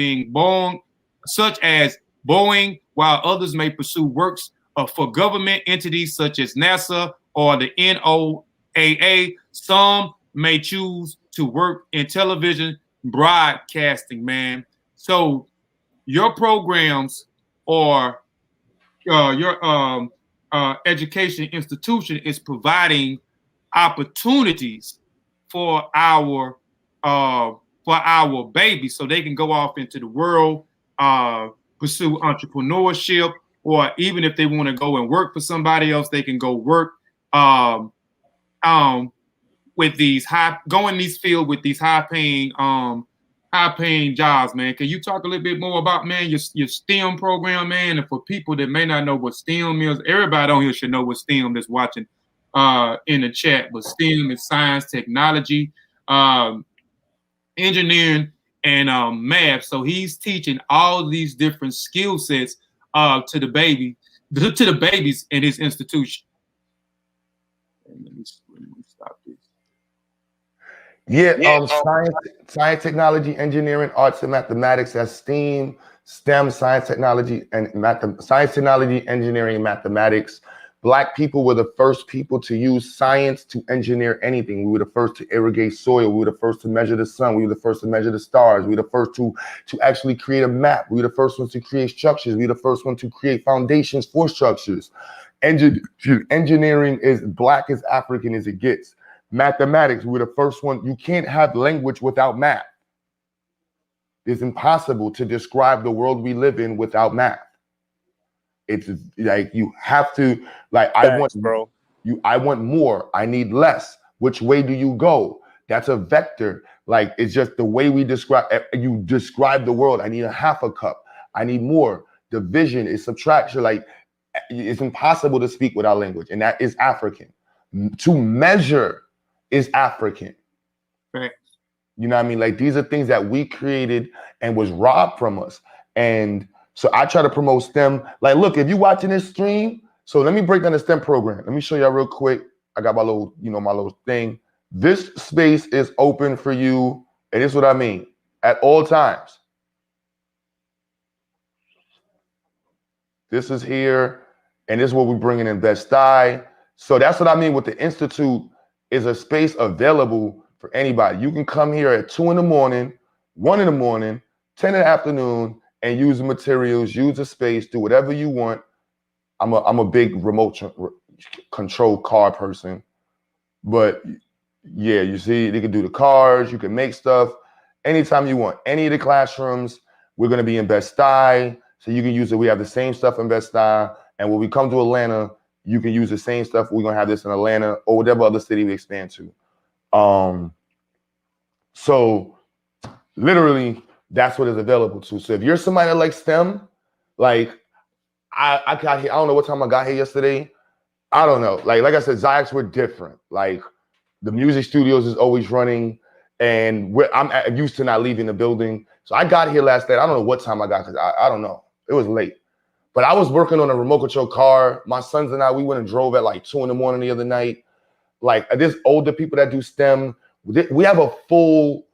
Boeing, while others may pursue works for government entities such as NASA or the NOAA. Some may choose to work in television broadcasting, man. So your programs or your education institution is providing opportunities for our babies, so they can go off into the world, pursue entrepreneurship, or even if they want to go and work for somebody else, they can go work with these these fields with these high paying jobs, man. Can you talk a little bit more about, man, your STEM program, man? And for people that may not know what STEM is, everybody on here should know what STEM is watching in the chat. But STEM is science, technology, engineering, and math. So he's teaching all these different skill sets to the babies in his institution. And let me stop this. Yeah, science, technology, engineering, arts, and mathematics. That's STEAM, STEM, science, technology, and science, technology, engineering, and mathematics. Black people were the first people to use science to engineer anything. We were the first to irrigate soil. We were the first to measure the sun. We were the first to measure the stars. We were the first to actually create a map. We were the first ones to create structures. We were the first one to create foundations for structures. Engineering is Black as African as it gets. Mathematics, we were the first one. You can't have language without math. It's impossible to describe the world we live in without math. It's like you have to, like, Thanks, I want more. I need less. Which way do you go? That's a vector. Like, it's just the way you describe the world. I need a half a cup. I need more. Division is subtraction. Like, it's impossible to speak without language, and that is African. To measure is African. Right. You know what I mean? Like, these are things that we created and was robbed from us. And so I try to promote STEM. Like, look, if you're watching this stream, so let me break down the STEM program. Let me show y'all real quick. I got my little, my little thing. This space is open for you. And this is what I mean. At all times. This is here. And this is what we bring in Best Eye. So that's what I mean with the Institute is a space available for anybody. You can come here at 2 in the morning, 1 in the morning, 10 in the afternoon, and use the materials, use the space, do whatever you want. I'm a big remote control car person. But yeah, you see, they can do the cars, you can make stuff anytime you want. Any of the classrooms, we're gonna be in Best Eye, so you can use it. We have the same stuff in Best Eye, and when we come to Atlanta, you can use the same stuff. We're gonna have this in Atlanta or whatever other city we expand to. So literally, that's what is available to. So if you're somebody that likes STEM, like I got here, I don't know what time I got here yesterday. I don't know. Like I said, Zyaks were different. Like the music studios is always running, and I'm used to not leaving the building. So I got here last night. I don't know what time I got because I don't know. It was late. But I was working on a remote control car. My sons and I, we went and drove at like 2 in the morning the other night. Like there's older people that do STEM. We have a full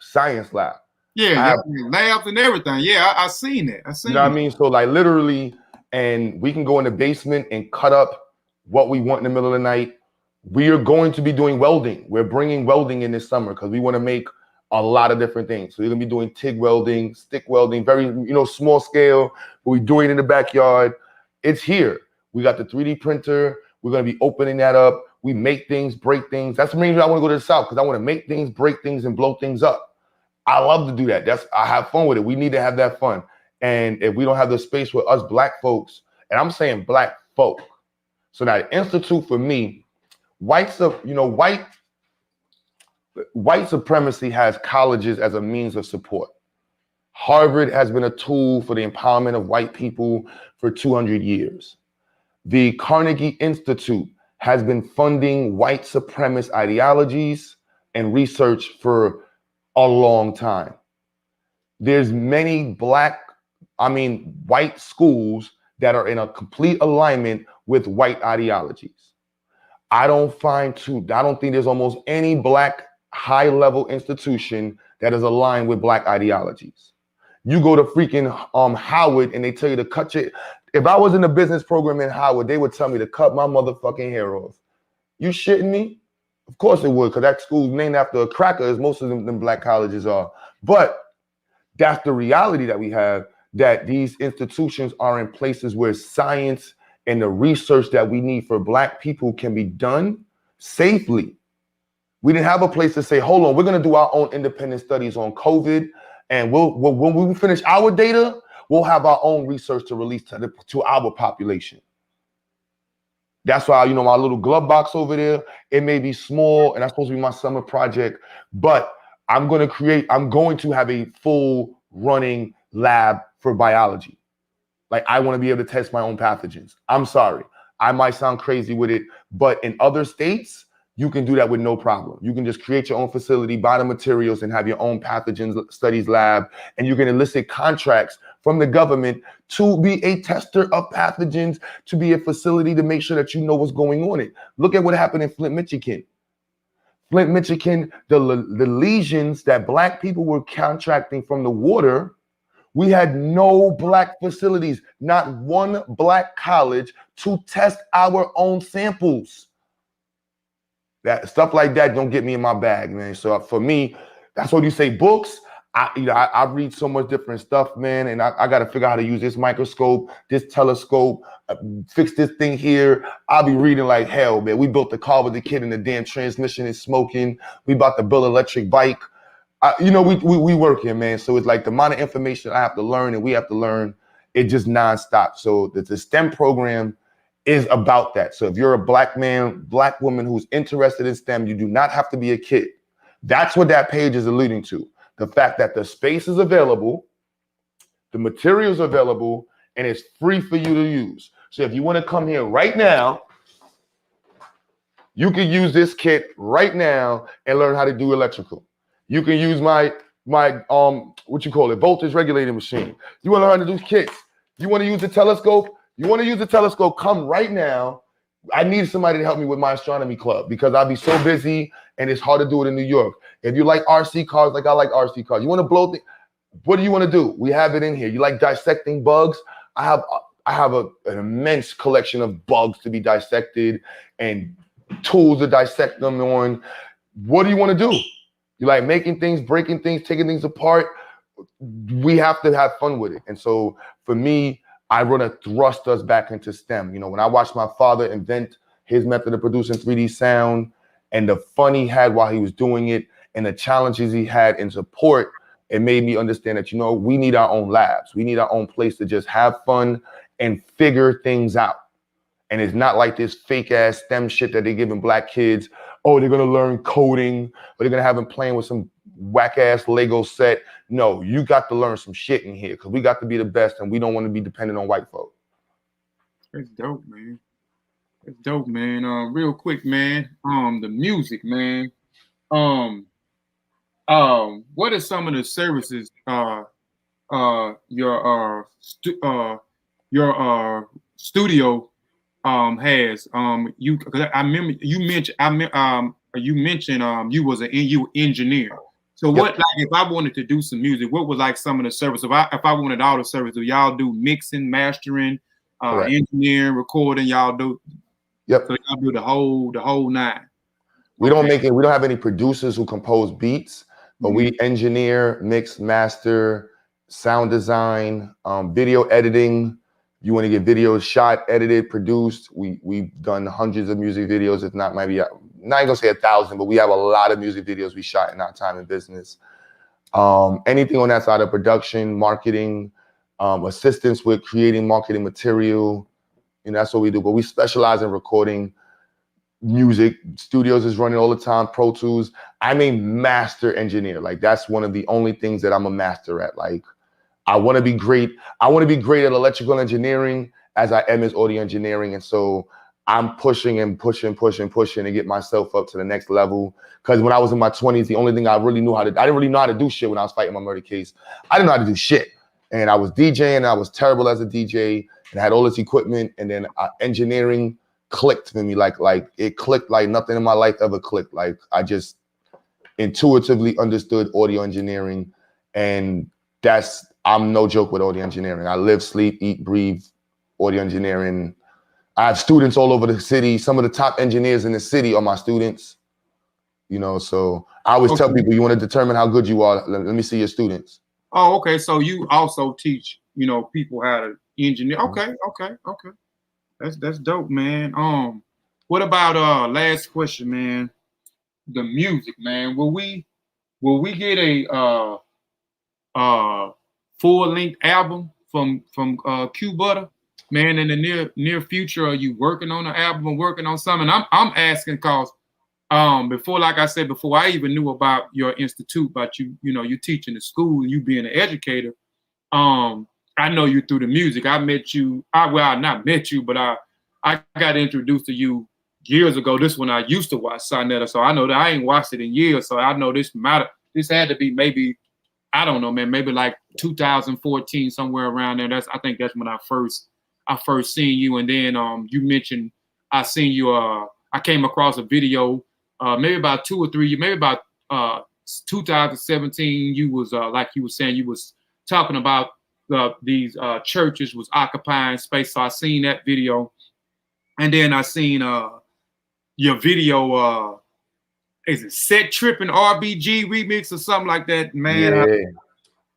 science lab. Yeah, labs and everything. Yeah, I seen it. You know what I mean? So like literally, and we can go in the basement and cut up what we want in the middle of the night. We are going to be doing welding. We're bringing welding in this summer because we want to make a lot of different things. So we're gonna be doing TIG welding, stick welding, very small scale. But we're doing it in the backyard. It's here. We got the 3D printer. We're going to be opening that up. We make things, break things. That's the main reason I want to go to the South, because I want to make things, break things, and blow things up. I love to do that. I have fun with it. We need to have that fun. And if we don't have the space with us Black folks, and I'm saying Black folk. So now the Institute for me, white supremacy has colleges as a means of support. Harvard has been a tool for the empowerment of white people for 200 years. The Carnegie Institute has been funding white supremacist ideologies and research for a long time. There's many white schools that are in a complete alignment with white ideologies. I don't think there's almost any Black high-level institution that is aligned with Black ideologies. You go to freaking Howard and they tell you to cut your... If I was in the business program in Howard, they would tell me to cut my motherfucking hair off. You shitting me? Of course they would, because that school's named after a cracker, as most of them Black colleges are. But that's the reality that we have, that these institutions are in places where science and the research that we need for Black people can be done safely. We didn't have a place to say, hold on, we're going to do our own independent studies on COVID. And when we finish our data, we'll have our own research to release to our population. That's why, my little glove box over there, it may be small and that's supposed to be my summer project, but I'm going to have a full running lab for biology. Like, I want to be able to test my own pathogens. I'm sorry, I might sound crazy with it, but in other states, you can do that with no problem. You can just create your own facility, buy the materials, and have your own pathogens studies lab. And you can elicit contracts from the government to be a tester of pathogens, to be a facility to make sure that you know what's going on. Look at what happened in Flint, Michigan. Flint, Michigan, the lesions that Black people were contracting from the water, we had no Black facilities, not one Black college to test our own samples. That stuff like that don't get me in my bag, man. So for me, that's what you say. Books, I read so much different stuff, man, and I got to figure out how to use this microscope, this telescope, fix this thing here. I'll be reading like hell, man. We built the car with the kid and the damn transmission is smoking. We about to build an electric bike. We work here, man. So it's like the amount of information I have to learn and we have to learn, it just nonstop. So the STEM program is about that. So if you're a Black man, Black woman who's interested in STEM, you do not have to be a kid. That's what that page is alluding to. The fact that the space is available, the materials are available, and it's free for you to use. So if you want to come here right now, you can use this kit right now and learn how to do electrical. You can use my voltage regulating machine. You want to learn how to do kits. You want to use the telescope? Come right now. I need somebody to help me with my astronomy club because I'll be so busy and it's hard to do it in New York. If you like RC cars, like I like RC cars, you want to blow things, what do you want to do? We have it in here. You like dissecting bugs? I have an immense collection of bugs to be dissected and tools to dissect them on. What do you want to do? You like making things, breaking things, taking things apart? We have to have fun with it. And so for me, I want to thrust us back into STEM. When I watched my father invent his method of producing 3D sound and the fun he had while he was doing it and the challenges he had in support, it made me understand that, we need our own labs. We need our own place to just have fun and figure things out. And it's not like this fake ass STEM shit that they're giving Black kids. Oh, they're going to learn coding, or they're going to have them playing with some whack ass Lego set. No, you got to learn some shit in here because we got to be the best and we don't want to be dependent on white folk. That's dope, man. That's dope, man. Real quick, man. The music, man. What are some of the services your studio has? Because I remember you mentioned you was an engineer. So Yep. what, like, if I wanted to do some music, what was like some of the services? If I wanted all the services, do y'all do mixing, mastering, engineering, recording? Y'all do. Yep. So y'all do the whole nine. We don't have any producers who compose beats, but we engineer, mix, master, sound design, video editing, you want to get videos shot, edited, produced, we've done hundreds of music videos, if not maybe, not even gonna say 1,000, but we have a lot of music videos we shot in our time in business. Anything on that side of production, marketing, assistance with creating marketing material, that's what we do. But we specialize in recording music. Studios is running all the time, Pro Tools. I'm a master engineer. Like, that's one of the only things that I'm a master at. Like, I want to be great. I want to be great at electrical engineering as I am as audio engineering. And so I'm pushing and pushing to get myself up to the next level. Because when I was in my 20s, the only thing I really knew I didn't really know how to do shit when I was fighting my murder case. I didn't know how to do shit. And I was DJing, and I was terrible as a DJ, and I had all this equipment. And then engineering clicked for me. Like it clicked like nothing in my life ever clicked. Like, I just intuitively understood audio engineering. And I'm no joke with audio engineering. I live, sleep, eat, breathe audio engineering. I have students all over the city. Some of the top engineers in the city are my students. So I always tell people, you want to determine how good you are, let me see your students. Oh, okay. So you also teach, people how to engineer. Okay. That's dope, man. What about last question, man? The music, man. Will we get a full-length album from Q Butter, man, in the near future? Are you working on an album or working on something? I'm asking because before, like I said before, I even knew about your institute, about you teaching the school and you being an educator. I know you through the music. I met you. I not met you, but I got introduced to you years ago. This one I used to watch Sonetta, so I know that I ain't watched it in years. So I know this had to be maybe, I don't know, man, maybe like 2014, somewhere around there. I think that's when I first seen you. And then you mentioned I seen you. I came across a video maybe about 2 or 3, maybe about 2017. You was like you were saying, you was talking about these churches was occupying space. So I seen that video, and then I seen your video. Is it Set Trippin' RBG remix or something like that, man?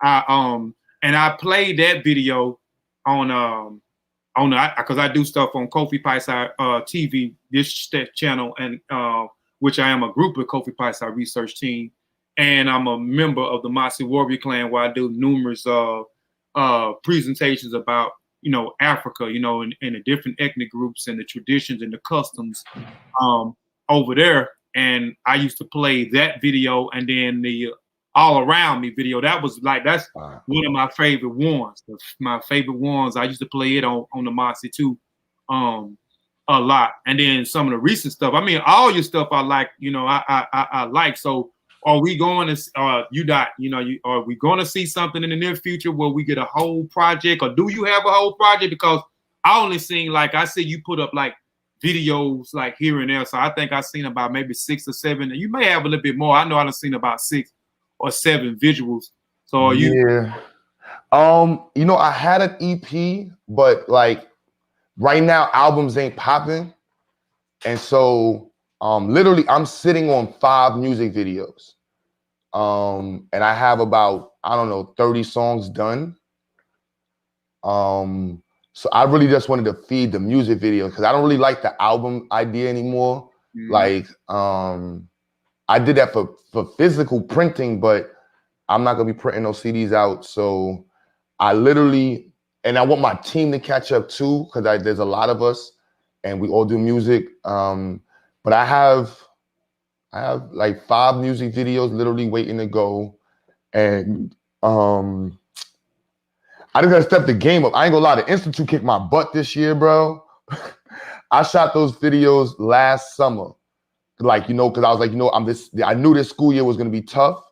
Yeah. And I played that video on because I do stuff on Kofi Piesie TV, this channel, and which I am a group of Kofi Piesie research team, and I'm a member of the Mossi Warrior Clan, where I do numerous presentations about Africa, and the different ethnic groups and the traditions and the customs over there. And I used to play that video, and then the All Around Me video. That's one of my favorite ones. My favorite ones. I used to play it on the Mossi too, a lot. And then some of the recent stuff. I mean, all your stuff I like. I like. So are we going to? Are we going to see something in the near future where we get a whole project, or do you have a whole project? Because I only seen, like I see you put up like videos like here and there. So I think I've seen about maybe 6 or 7. You may have a little bit more. I know I've seen about 6 or 7 visuals. So are you? Yeah. I had an EP, but like right now albums ain't popping. And so literally I'm sitting on 5 music videos. And I have about, 30 songs done. So I really just wanted to feed the music video because I don't really like the album idea anymore. Mm-hmm. Like, I did that for physical printing, but I'm not gonna be printing those CDs out. So I literally, and I want my team to catch up too, because there's a lot of us and we all do music. But I have like 5 music videos literally waiting to go. And I just gotta step the game up. I ain't gonna lie, the Institute kicked my butt this year, bro. I shot those videos last summer. Like, because I was like, I knew this school year was gonna be tough,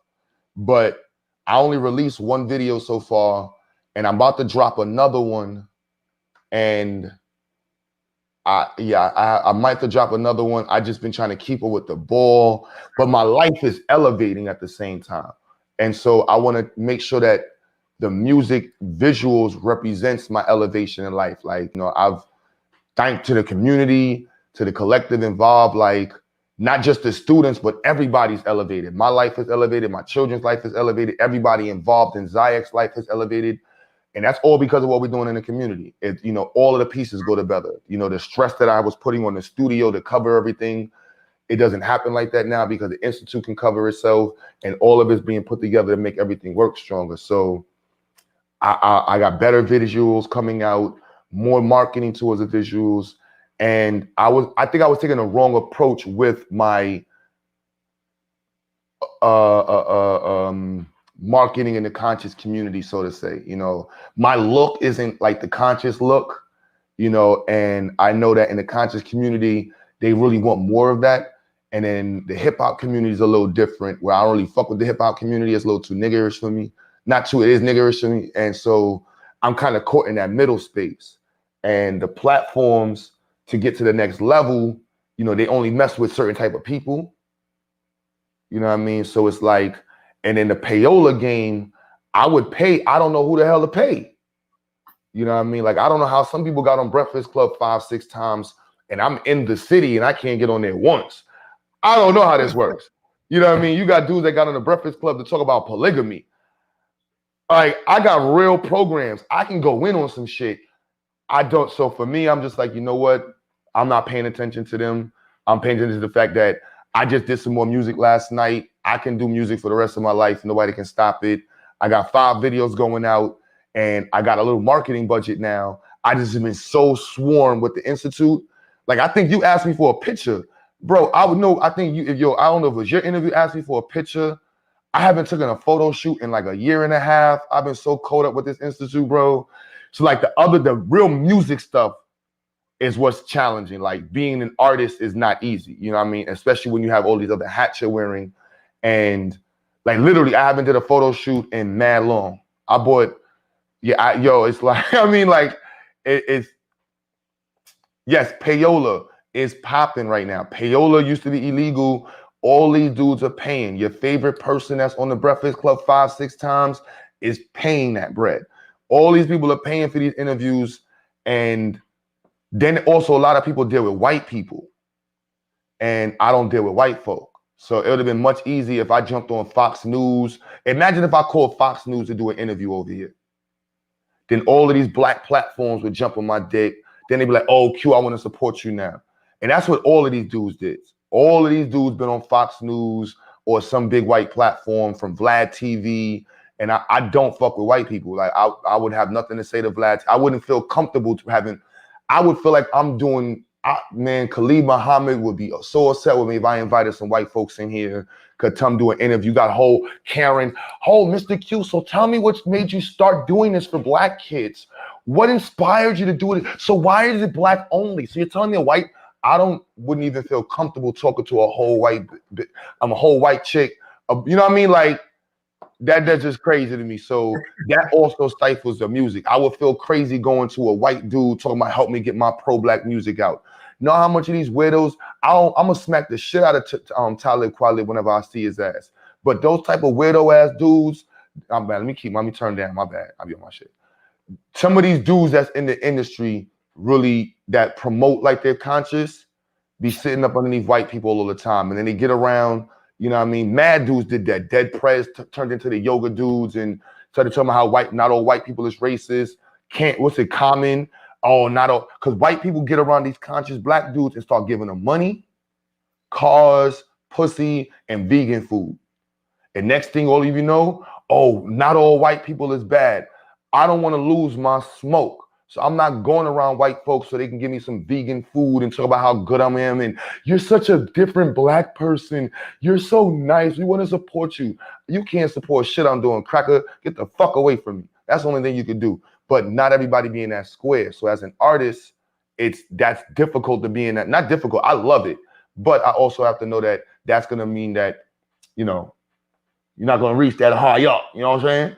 but I only released 1 video so far, and I'm about to drop another one. And I might have to drop another one. I just been trying to keep up with the ball, but my life is elevating at the same time. And so I want to make sure that the music visuals represents my elevation in life. Like, I've thanked to the community, to the collective involved, like not just the students, but everybody's elevated. My life is elevated. My children's life is elevated. Everybody involved in Zayek's life is elevated. And that's all because of what we're doing in the community. It, you know, all of the pieces go together. You know, the stress that I was putting on the studio to cover everything, it doesn't happen like that now because the Institute can cover itself, and all of it's being put together to make everything work stronger. So I got better visuals coming out, more marketing towards the visuals. And I think I was taking a wrong approach with my marketing in the conscious community, so to say. You know, my look isn't like the conscious look, you know, and I know that in the conscious community, they really want more of that. And then the hip hop community is a little different, where I don't really fuck with the hip hop community. It's a little too niggerish for me. Not too, it is niggerish for me. And so I'm kind of caught in that middle space. And the platforms to get to the next level, you know, they only mess with certain type of people. You know what I mean? So it's like, and in the payola game, I would pay, I don't know who the hell to pay. You know what I mean? Like, I don't know how some people got on Breakfast Club 5-6 times, and I'm in the city and I can't get on there once. I don't know how this works. You know what I mean? You got dudes that got on the Breakfast Club to talk about polygamy. Like, I got real programs. I can go in on some shit. I don't. So for me, I'm just like, you know what? I'm not paying attention to them. I'm paying attention to the fact that I just did some more music last night. I can do music for the rest of my life. Nobody can stop it. I got 5 videos going out, and I got a little marketing budget now. I just have been so swarmed with the Institute. Like, I think you asked me for a picture. Bro, I would know. I think you, if I don't know if it was your interview, asked me for a picture. I haven't taken a photo shoot in like a year and a half. I've been so caught up with this Institute, bro. So like the real music stuff is what's challenging. Like, being an artist is not easy. You know what I mean? Especially when you have all these other hats you're wearing. And like, literally, I haven't did a photo shoot in mad long. I bought, it's like, I mean, like, it's, yes, payola is popping right now. Payola used to be illegal. All these dudes are paying. Your favorite person that's on the Breakfast Club 5-6 times is paying that bread. All these people are paying for these interviews. And then also a lot of people deal with white people. And I don't deal with white folk. So it would have been much easier if I jumped on Fox News. Imagine if I called Fox News to do an interview over here. Then all of these black platforms would jump on my dick. Then they'd be like, oh, Q, I want to support you now. And that's what all of these dudes did. All of these dudes been on Fox News or some big white platform from Vlad TV. And I don't fuck with white people. Like, I would have nothing to say to Vlad. I wouldn't feel comfortable I would feel like I'm doing, man, Khalid Muhammad would be so upset with me if I invited some white folks in here, could come do an interview. Got whole Karen, Mr. Q, so tell me what made you start doing this for black kids? What inspired you to do it? So why is it black only? So you're telling me wouldn't even feel comfortable talking to a whole white chick. You know what I mean? Like, that's just crazy to me. So that also stifles the music. I would feel crazy going to a white dude talking about help me get my pro-black music out. Know how much of these weirdos? I'm gonna smack the shit out of Talib Kweli whenever I see his ass. But those type of weirdo ass dudes, I'm bad. Let me turn down. My bad. I'll be on my shit. Some of these dudes that's in the industry really that promote like they're conscious be sitting up underneath white people all the time, and then they get around. You know what I mean? Mad dudes did that. Dead Prez turned into the yoga dudes and started talking about how not all white people is racist. Common? Oh, not all. Because white people get around these conscious black dudes and start giving them money, cars, pussy, and vegan food. And next thing all of you know, not all white people is bad. I don't want to lose my smoke. So I'm not going around white folks so they can give me some vegan food and talk about how good I am. And you're such a different black person. You're so nice. We want to support you. You can't support shit I'm doing. Cracker, get the fuck away from me. That's the only thing you can do. But not everybody being that square. So as an artist, that's difficult to be in that. Not difficult. I love it. But I also have to know that that's going to mean that, you know, you're not going to reach that high up. You know what I'm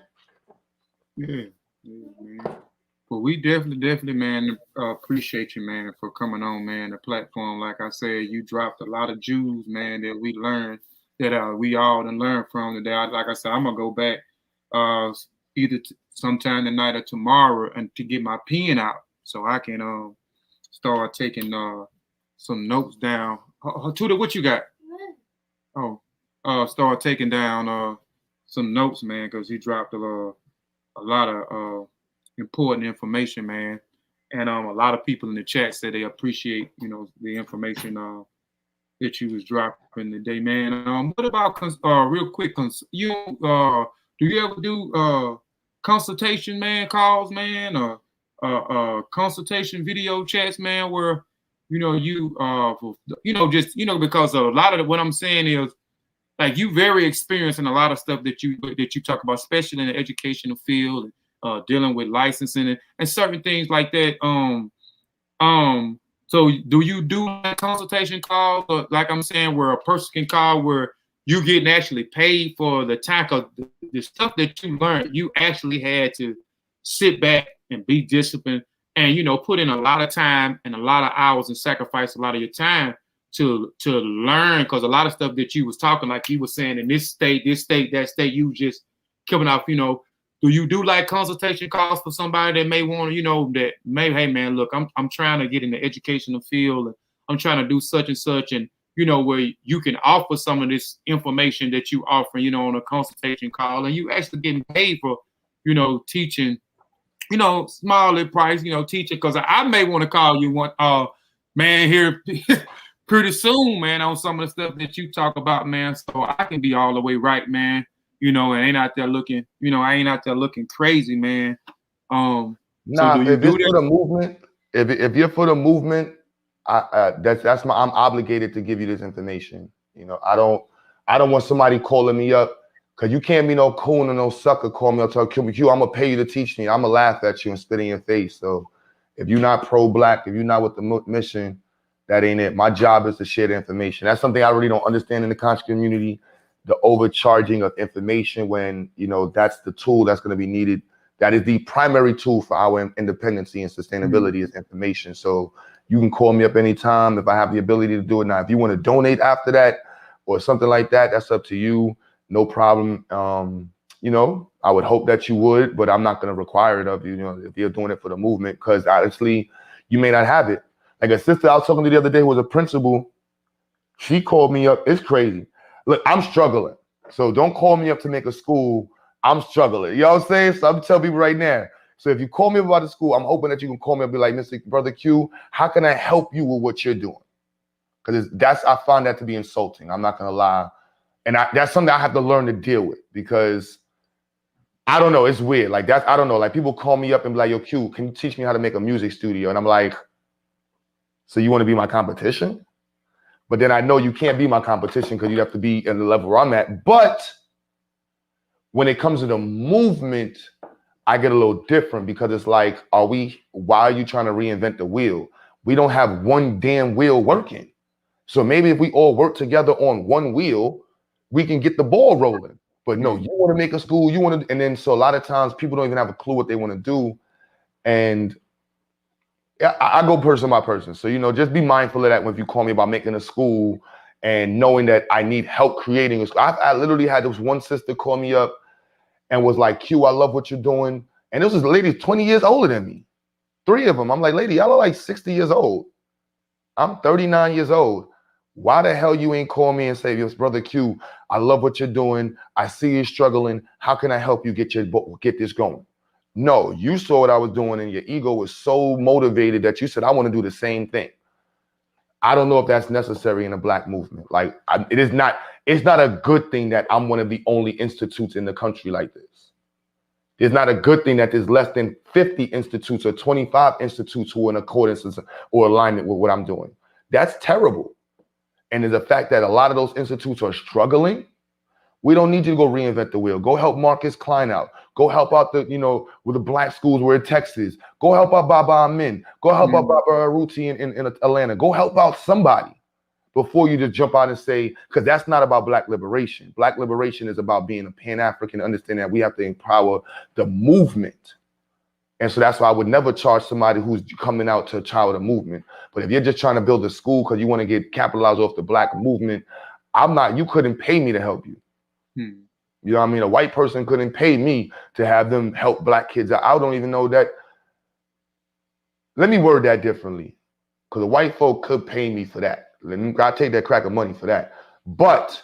saying? Yeah. Well, we definitely, man, appreciate you, man, for coming on, man. The platform, like I said, you dropped a lot of jewels, man, that we learned, that we all done learned from today. Like I said, I'm gonna go back either sometime tonight or tomorrow and to get my pen out so I can start taking some notes down. Tuda, what you got? Start taking down some notes, man, because he dropped a lot of important information, man. And a lot of people in the chat said they appreciate, the information that you was dropping today, man. What about real quick? You do you ever do consultation, man, calls, man, or consultation video chats, man, where because a lot of what I'm saying is like you very experienced in a lot of stuff that you talk about, especially in the educational field, dealing with licensing and certain things like that. So do you do consultation calls, or like I'm saying, where a person can call where you getting actually paid for the time of the stuff that you learned? You actually had to sit back and be disciplined and put in a lot of time and a lot of hours and sacrifice a lot of your time to learn, because a lot of stuff that you was talking, like you was saying, in this state, that state, you just coming off, do you do like consultation calls for somebody that may want to, that may, hey man, look, I'm trying to get in the educational field, and I'm trying to do such and such, and where you can offer some of this information that you offer, on a consultation call, and you actually getting paid for, teaching, small price, teaching, because I may want to call you one, man, here pretty soon, man, on some of the stuff that you talk about, man, so I can be all the way right, man. And ain't out there looking, I ain't out there looking crazy, man. Nah, so if it's for the movement, if you're for the movement, that's I'm obligated to give you this information. I don't want somebody calling me up, because you can't be no coon or no sucker call me up, tell Q, I'm gonna pay you to teach me. I'm gonna laugh at you and spit in your face. So if you're not pro-Black, if you're not with the mission, that ain't it. My job is to share the information. That's something I really don't understand in the conscious community. The overcharging of information when, that's the tool that's going to be needed. That is the primary tool for our independency and sustainability is information. So you can call me up anytime if I have the ability to do it. Now, if you want to donate after that or something like that, that's up to you. No problem. I would hope that you would, but I'm not going to require it of you, if you're doing it for the movement, because honestly, you may not have it. Like a sister I was talking to the other day was a principal. She called me up. It's crazy. Look, I'm struggling. So don't call me up to make a school. I'm struggling. You know what I'm saying? So I'm telling people right now. So if you call me about the school, I'm hoping that you can call me and be like, Mr. Brother Q, how can I help you with what you're doing? Because I find that to be insulting. I'm not going to lie. And that's something I have to learn to deal with, because I don't know. It's weird. Like I don't know. Like people call me up and be like, yo, Q, can you teach me how to make a music studio? And I'm like, so you want to be my competition? But then I know you can't be my competition because you have to be at the level where I'm at. But when it comes to the movement, I get a little different, because it's like, why are you trying to reinvent the wheel? We don't have one damn wheel working. So maybe if we all work together on one wheel, we can get the ball rolling. But no, you want to make a school, and then so a lot of times people don't even have a clue what they want to do. And I go person by person. So, just be mindful of that when you call me about making a school and knowing that I need help creating a school. I literally had this one sister call me up and was like, Q, I love what you're doing. And this was a lady 20 years older than me. 3 of them. I'm like, lady, y'all are like 60 years old. I'm 39 years old. Why the hell you ain't call me and say, yo, Brother Q, I love what you're doing. I see you struggling. How can I help you get this going? No, you saw what I was doing and your ego was so motivated that you said, I want to do the same thing. I don't know if that's necessary in a Black movement. Like, it's not a good thing that I'm one of the only institutes in the country like this. It's not a good thing that there's less than 50 institutes or 25 institutes who are in accordance or alignment with what I'm doing. That's terrible. And there's a fact that a lot of those institutes are struggling. We don't need you to go reinvent the wheel. Go help Marcus Klein out. Go help out with the Black schools where in Texas. Go help out Baba Amin. Go help out Baba Aruti in Atlanta. Go help out somebody before you just jump out and say, because that's not about Black liberation. Black liberation is about being a Pan-African, understanding that we have to empower the movement. And so that's why I would never charge somebody who's coming out to child a movement. But if you're just trying to build a school because you want to get capitalized off the Black movement, you couldn't pay me to help you. You know what I mean? A white person couldn't pay me to have them help Black kids out. I don't even know that. Let me word that differently, because the white folk could pay me for that. I take that crack of money for that. But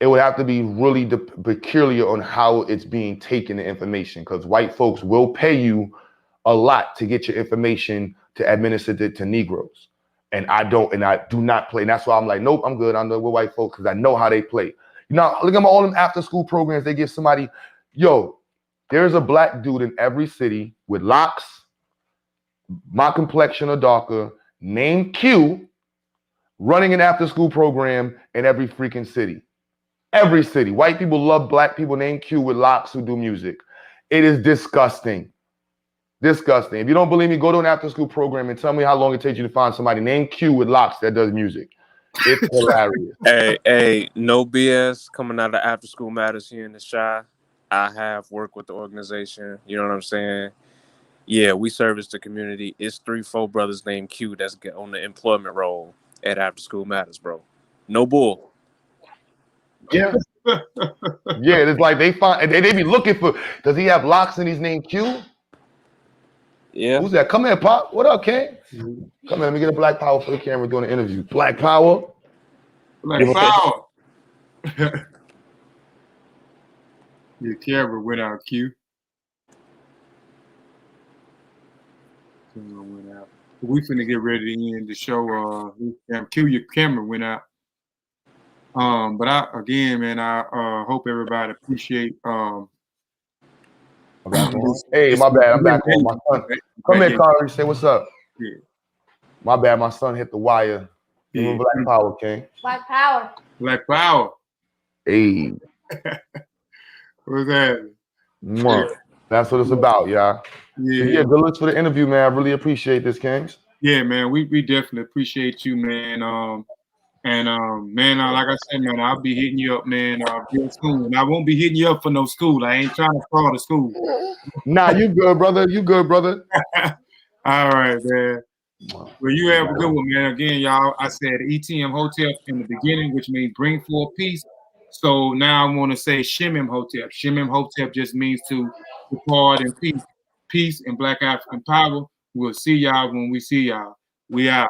it would have to be really peculiar on how it's being taken, the information, because white folks will pay you a lot to get your information to administer it to Negroes. And I do not play. And that's why I'm like, nope, I'm good. I know we're white folks because I know how they play. You know, look at all them after school programs. They give somebody, yo, there's a black dude in every city with locks, my complexion or darker, named Q, running an after school program in every freaking city. Every city. White people love black people named Q with locks who do music. It is disgusting. Disgusting. If you don't believe me, go to an after school program and tell me how long it takes you to find somebody named Q with locks that does music. It's hilarious. Hey, no BS coming out of After School Matters here in the Chi. I have worked with the organization. You know what I'm saying? Yeah, we service the community. It's 3-4 brothers named Q that's on the employment role at After School Matters, bro. No bull. Yeah. Yeah, it's like they find, they be looking for, does he have locks and he's named Q? Yeah. Who's that? Come here, Pop. What up, King? Come here, let me get a Black Power for the camera doing an interview. Black Power. Black Power. Your camera went out, Q. Camera went out. We finna get ready to end the show. Q, your camera went out. But I hope everybody appreciate hey, my bad. I'm back on my son. Come here, Carly. Say what's up. Yeah. My bad. My son hit the wire. Give him Black Power, King. Black Power. Black Power. Hey. What's that? Yeah. That's what it's about, y'all. Yeah. So yeah, good looks for the interview, man. I really appreciate this, Kings. Yeah, man. We definitely appreciate you, man. Man, like I said, man, I'll be hitting you up, man, real soon. And I won't be hitting you up for no school. I ain't trying to fraud the school. Nah, you good, brother. You good, brother. All right, man. Well, you have a good one, man. Again, y'all, I said ETM Hotel in the beginning, which means bring forth peace. So now I want to say Shimim Hotel. Shimim Hotel just means to depart in peace. Peace and Black African power. We'll see y'all when we see y'all. We out.